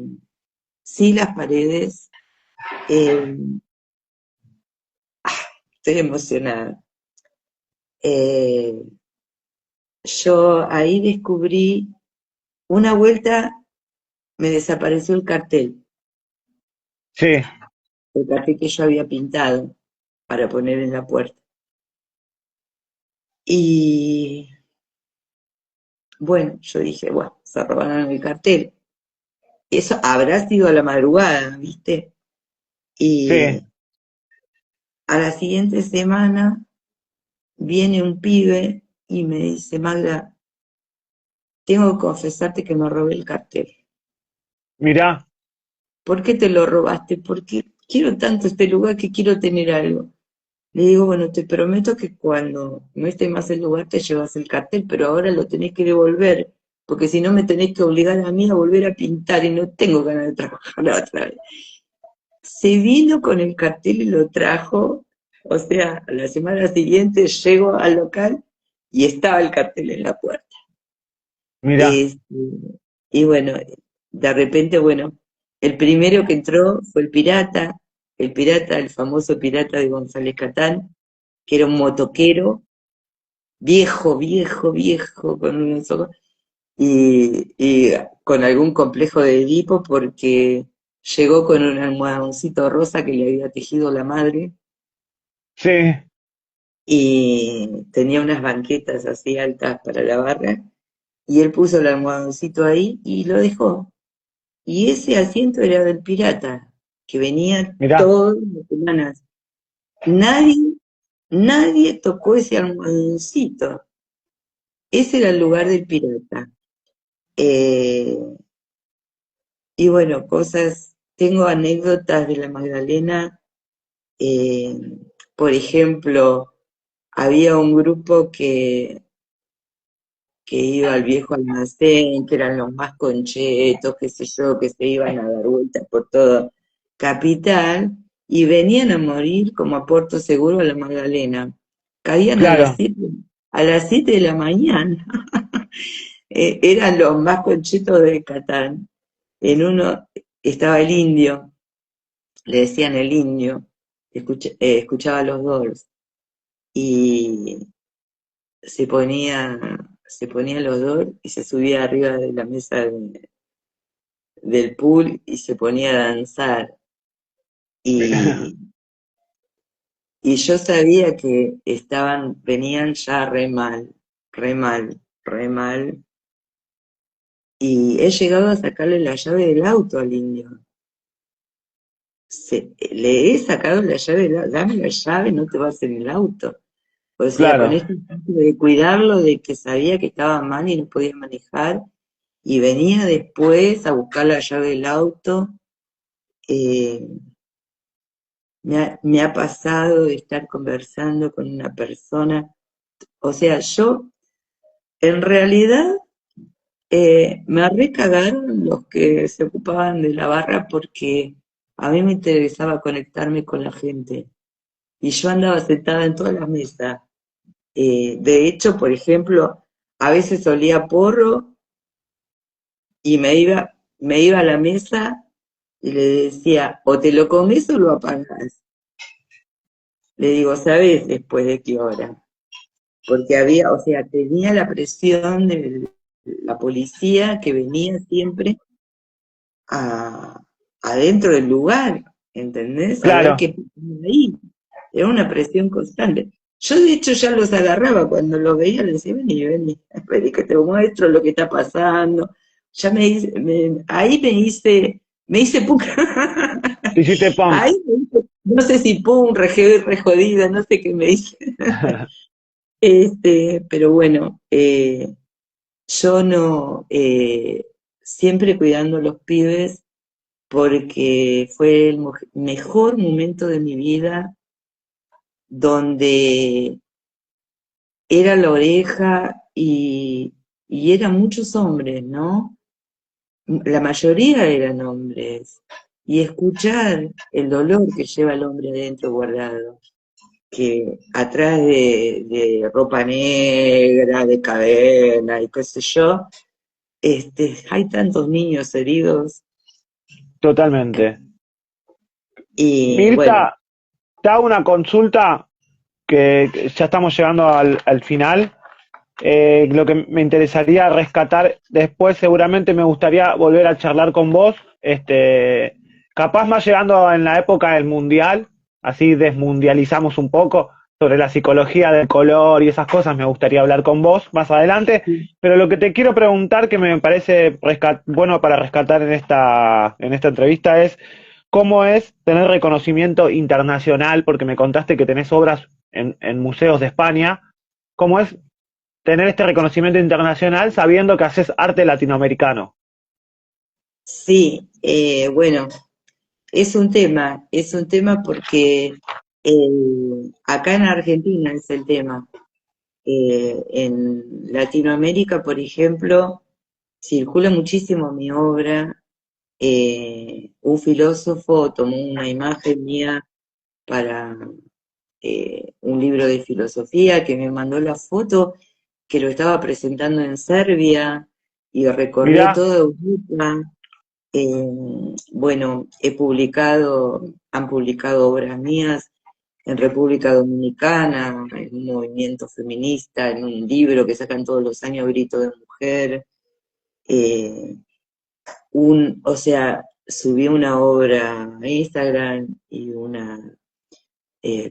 sin las paredes. eh, Estoy emocionada. Eh, yo ahí descubrí, una vuelta me desapareció Sí. el cartel que yo había pintado para poner en la puerta. Y bueno, yo dije, bueno, se robaron el cartel. Eso habrá sido a la madrugada, ¿viste? Sí, Y a la siguiente semana viene un pibe y me dice, Magda, tengo que confesarte que me robé el cartel. mirá, ¿Por qué te lo robaste? Porque quiero tanto este lugar que quiero tener algo. Le digo, bueno, te prometo que cuando no esté más el lugar te llevas el cartel, pero ahora lo tenés que devolver, porque si no me tenés que obligar a mí a volver a pintar y no tengo ganas de trabajar otra vez. Se vino con el cartel y lo trajo, o sea, a la semana siguiente llego al local y estaba el cartel en la puerta. mirá, Este, y bueno, de repente, bueno, el primero que entró fue el pirata, el famoso pirata de González Catán, que era un motoquero, viejo, viejo, viejo, con unos ojos, y con algún complejo de Edipo porque llegó con un almohadoncito rosa que le había tejido la madre sí, y tenía unas banquetas así altas para la barra, y él puso el almohadoncito ahí y lo dejó. Y ese asiento era del pirata, que venía mirá, todas las semanas. Nadie, nadie tocó ese almohadoncito. Ese era el lugar del pirata. Eh, y bueno, tengo anécdotas de la Magdalena. eh, por ejemplo, había un grupo que iba al viejo almacén, que eran los más conchetos, qué sé yo, que se iban a dar vueltas por todo Capital, y venían a morir como a Puerto Seguro a la Magdalena. Caían claro, a las 7 de la mañana. Eran los más conchetos de Catán. En uno estaba el indio, le decían el indio, escuchaba los Doors, y se ponía el odor y se subía arriba de la mesa del pool y se ponía a danzar. Y, y yo sabía que venían ya re mal, re mal, re mal. Y he llegado a sacarle la llave del auto al indio. Le he sacado la llave, dame la llave, no te vas en el auto. O sea, con claro. esto de cuidarlo, de que sabía que estaba mal y no podía manejar, y venía después a buscar la llave del auto. eh, me ha pasado de estar conversando con una persona, o sea, yo en realidad me recagaron los que se ocupaban de la barra porque a mí me interesaba conectarme con la gente y yo andaba sentada en todas las mesas. De hecho, por ejemplo, a veces olía porro y me iba a la mesa y le decía, o te lo comes o lo apagás. Le digo, ¿sabes después de qué hora? Porque había, o sea, tenía la presión de la policía que venía siempre a, adentro del lugar, ¿entendés? A ver Claro, qué pasaba ahí. Era una presión constante. Yo de hecho ya los agarraba cuando los veía, les decía, vení, vení, vení que te muestro lo que está pasando. Ya ahí me hice punk. te hiciste punk. Ahí me hice, no sé si punk, re jodida, no sé qué me hice. Pero bueno, yo no, siempre cuidando a los pibes porque fue el mejor momento de mi vida donde era la oreja y eran muchos hombres, ¿no? La mayoría eran hombres. Y escuchar el dolor que lleva el hombre adentro guardado, que atrás de ropa negra, de cadena y qué sé yo, hay tantos niños heridos Totalmente. y bueno, Mirta, te hago una consulta que ya estamos llegando al final. Lo que me interesaría rescatar después, seguramente me gustaría volver a charlar con vos, capaz más llegando en la época del mundial, así desmundializamos un poco, sobre la psicología del color y esas cosas me gustaría hablar con vos más adelante, Sí. pero lo que te quiero preguntar que me parece bueno para rescatar en esta entrevista es cómo es tener reconocimiento internacional, porque me contaste que tenés obras en museos de España, cómo es tener este reconocimiento internacional sabiendo que haces arte latinoamericano. Sí, bueno, es un tema porque acá en Argentina es el tema. En Latinoamérica, por ejemplo, circula muchísimo mi obra. Un filósofo tomó una imagen mía para un libro de filosofía que me mandó la foto, que lo estaba presentando en Serbia y recorrió Mirá, toda Europa. Bueno, han publicado obras mías en República Dominicana, en un movimiento feminista, en un libro que sacan todos los años, Grito de Mujer. eh, o sea, subí una obra a Instagram y una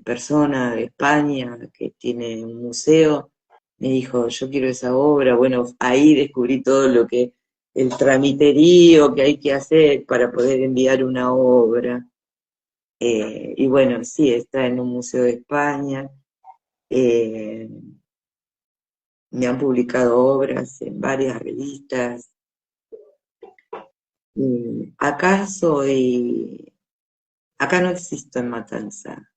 persona de España que tiene un museo me dijo, yo quiero esa obra. Bueno, ahí descubrí todo lo que, el tramiterío que hay que hacer para poder enviar una obra. Y bueno, sí, está en un museo de España. Eh, Me han publicado obras en varias revistas. Acá acá no existo en Matanza.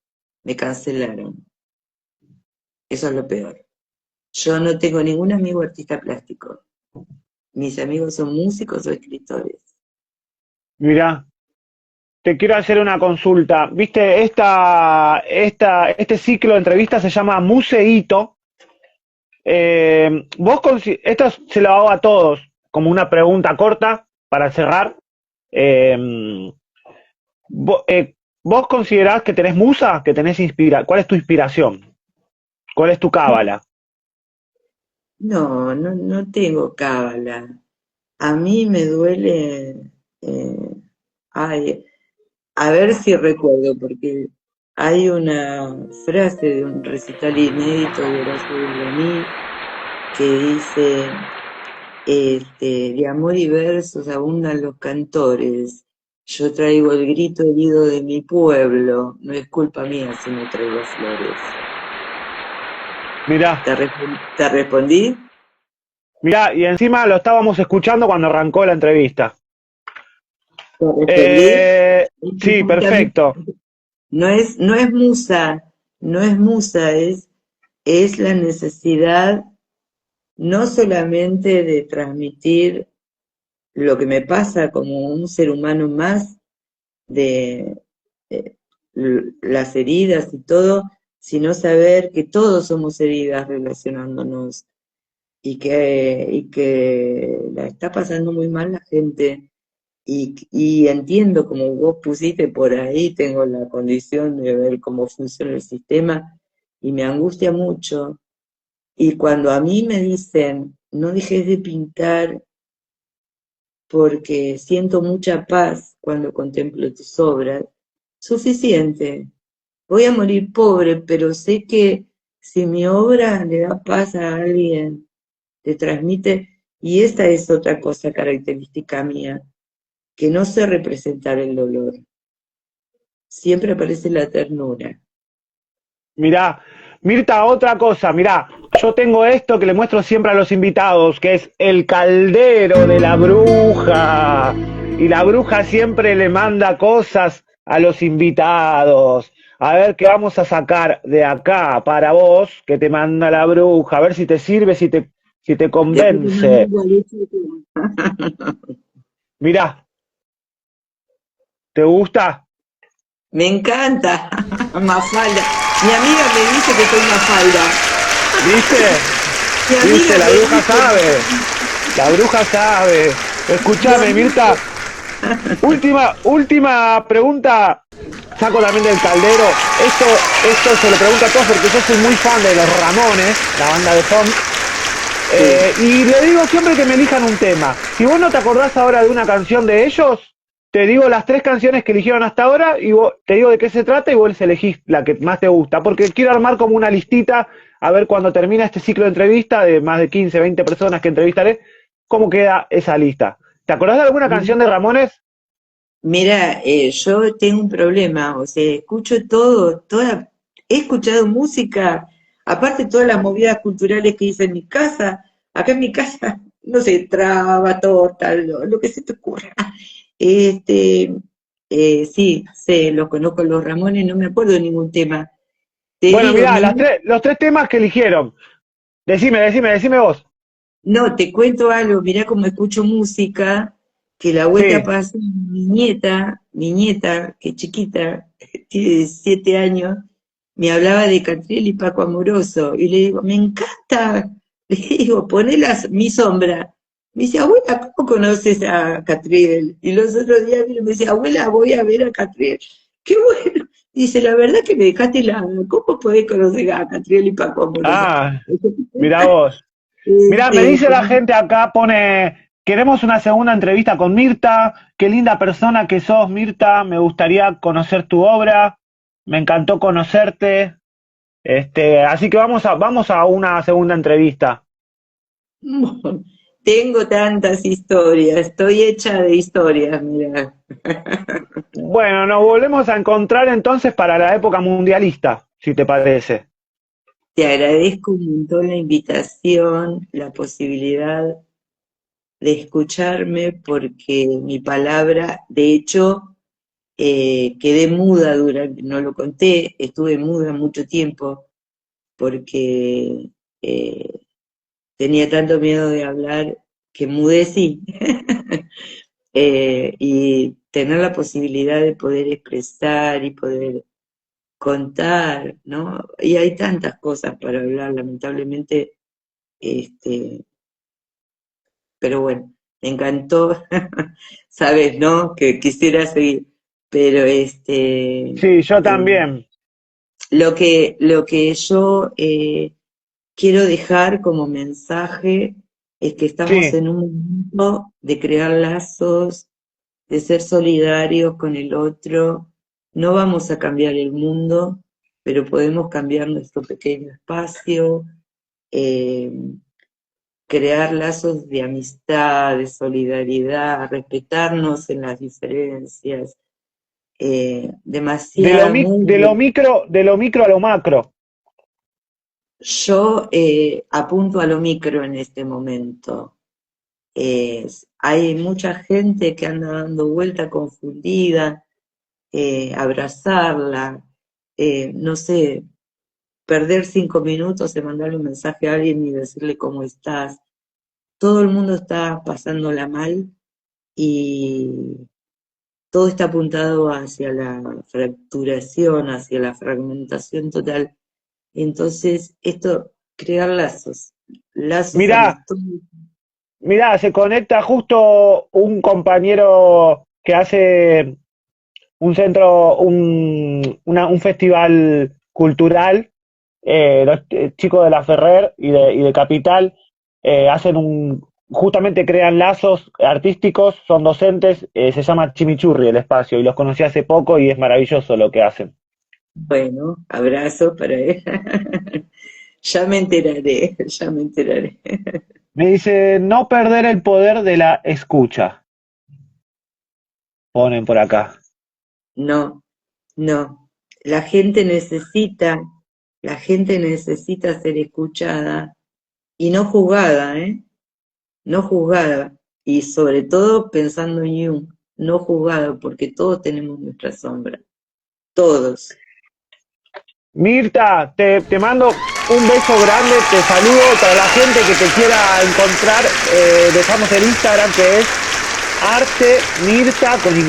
Me cancelaron. Eso es lo peor. Yo no tengo ningún amigo artista plástico. Mis amigos son músicos o escritores. mirá. Te quiero hacer una consulta. Viste, este ciclo de entrevistas se llama Museíto. Esto se lo hago a todos, como una pregunta corta para cerrar. Eh, ¿Vos considerás que tenés musa, que tenés ¿Cuál es tu inspiración? ¿Cuál es tu cábala? No, no tengo cábala. A mí me duele, eh, ay, a ver si recuerdo, porque hay una frase de un recital inédito de Horacio Guaraní que dice, de amor y versos abundan los cantores, yo traigo el grito herido de mi pueblo, no es culpa mía si no traigo flores. Mirá, ¿Te respondí? mirá, y encima lo estábamos escuchando cuando arrancó la entrevista. ¿Te respondí? Eh, Es que sí, justamente perfecto. no es musa, no es musa, es la necesidad no solamente de transmitir lo que me pasa como un ser humano más, de las heridas y todo, sino saber que todos somos heridas relacionándonos y que la está pasando muy mal la gente. Y entiendo, como vos pusiste por ahí, tengo la condición de ver cómo funciona el sistema y me angustia mucho. Y cuando a mí me dicen, no dejes de pintar porque siento mucha paz cuando contemplo tus obras, suficiente. Voy a morir pobre, pero sé que si mi obra le da paz a alguien, le transmite, y esta es otra cosa característica mía, que no sé representar el dolor. Siempre aparece la ternura. Mirá, Mirta, otra cosa, mirá, yo tengo esto que le muestro siempre a los invitados, que es el caldero de la bruja. Y la bruja siempre le manda cosas a los invitados. A ver qué vamos a sacar de acá para vos, que te manda la bruja, a ver si te sirve, si te Después te mando convence. un gualecho. Mirá, ¿te gusta? Me encanta, Mafalda. Mi amiga me dice que soy Mafalda. ¿Viste? Mi amiga ¿Viste? La me bruja dice, sabe. La bruja sabe. mi Escuchame, amiga, Mirta. Última pregunta. Saco también del caldero. Esto se lo pregunto a todos porque yo soy muy fan de los Ramones, la banda de funk. sí. Y le digo siempre que me elijan un tema. Si vos no te acordás ahora de una canción de ellos, te digo las 3 canciones que eligieron hasta ahora y te digo de qué se trata y vos elegís la que más te gusta, porque quiero armar como una listita, a ver cuando termina este ciclo de entrevista de más de 15, 20 personas que entrevistaré, cómo queda esa lista. ¿Te acordás de alguna canción de Ramones? Mira, yo tengo un problema, o sea, escucho todo, he escuchado música, aparte todas las movidas culturales que hice en mi casa, acá en mi casa, no sé, traba, torta, lo que se te ocurra. Este, sí, sé, los conozco los Ramones, no me acuerdo de ningún tema. Te Bueno, digo, mirá, los 3 temas que eligieron. Decime vos. no, te cuento algo, mirá cómo escucho música, que la vuelta Sí. pasó mi nieta, que es chiquita, tiene 7 años, me hablaba de Catriel y Paco Amoroso, y le digo, me encanta, le digo, mi sombra. Me dice, abuela, ¿cómo conoces a Catriel? Y los otros días me dice, abuela, voy a ver a Catriel. Qué bueno. Dice, la verdad que me dejaste la... ¿Cómo podés conocer a Catriel y Paco Amoroso? Ah, mirá vos. Mirá, me Este, dice la gente acá, queremos una segunda entrevista con Mirta, qué linda persona que sos, Mirta, me gustaría conocer tu obra, me encantó conocerte, así que vamos a una segunda entrevista. tengo tantas historias, estoy hecha de historias, mira. Bueno, nos volvemos a encontrar entonces para la época mundialista, si te parece. Te agradezco un montón la invitación, la posibilidad de escucharme, porque mi palabra, de hecho, quedé muda durante, no lo conté, estuve muda mucho tiempo, porque eh, tenía tanto miedo de hablar que mudecí. Y tener la posibilidad de poder expresar y poder contar, ¿no? Y hay tantas cosas para hablar, lamentablemente, este, pero bueno, me encantó, sabes, ¿no? Que quisiera seguir, pero Sí, yo también. lo que yo quiero dejar como mensaje es que estamos Sí, en un momento de crear lazos, de ser solidarios con el otro. No vamos a cambiar el mundo, pero podemos cambiar nuestro pequeño espacio, eh, crear lazos de amistad, de solidaridad, respetarnos en las diferencias. Demasiada, muy... de lo micro a lo macro. Yo apunto a lo micro en este momento. Hay mucha gente que anda dando vuelta confundida, abrazarla, no sé, perder 5 minutos de mandarle un mensaje a alguien y decirle cómo estás. Todo el mundo está pasándola mal y todo está apuntado hacia la fracturación, hacia la fragmentación total. Entonces, esto, crear lazos, lazos Mirá, amistosos. mirá, se conecta justo un compañero que hace un festival cultural, los chicos de la Ferrer y de Capital, justamente crean lazos artísticos, son docentes, se llama Chimichurri el espacio, y los conocí hace poco y es maravilloso lo que hacen. Bueno, abrazo para él. Ya me enteraré, ya me enteraré. Me dice, no perder el poder de la escucha, ponen por acá. No, no. La la gente necesita ser escuchada y no juzgada, ¿eh? No juzgada. Y sobre todo pensando en Jung, no juzgada, porque todos tenemos nuestra sombra. Todos. Mirta, te mando un beso grande, te saludo. Para la gente que te quiera encontrar, dejamos el Instagram que es Arte Mirta con Y,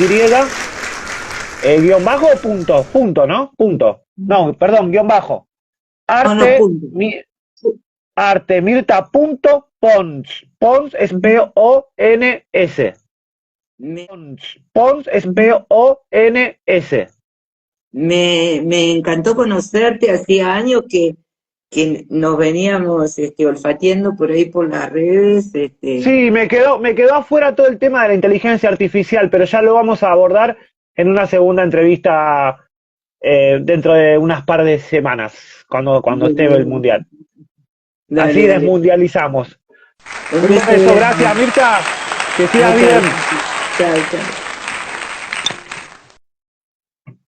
guión bajo o punto, ¿no? Punto. No, perdón, guión bajo. No, no, Arte, punto. Arte Mirta punto Pons. Pons es Pons. Me, Pons es Pons. me encantó conocerte, hacía años que nos veníamos olfateando por ahí por las redes. Sí, me quedó afuera todo el tema de la inteligencia artificial, pero ya lo vamos a abordar en una segunda entrevista dentro de unas par de semanas, cuando esté el Mundial. Así Dale, dale. desmundializamos. Un Un beso beso, grande. gracias Mirta, que sigas Muchas bien. gracias. Chao, chao.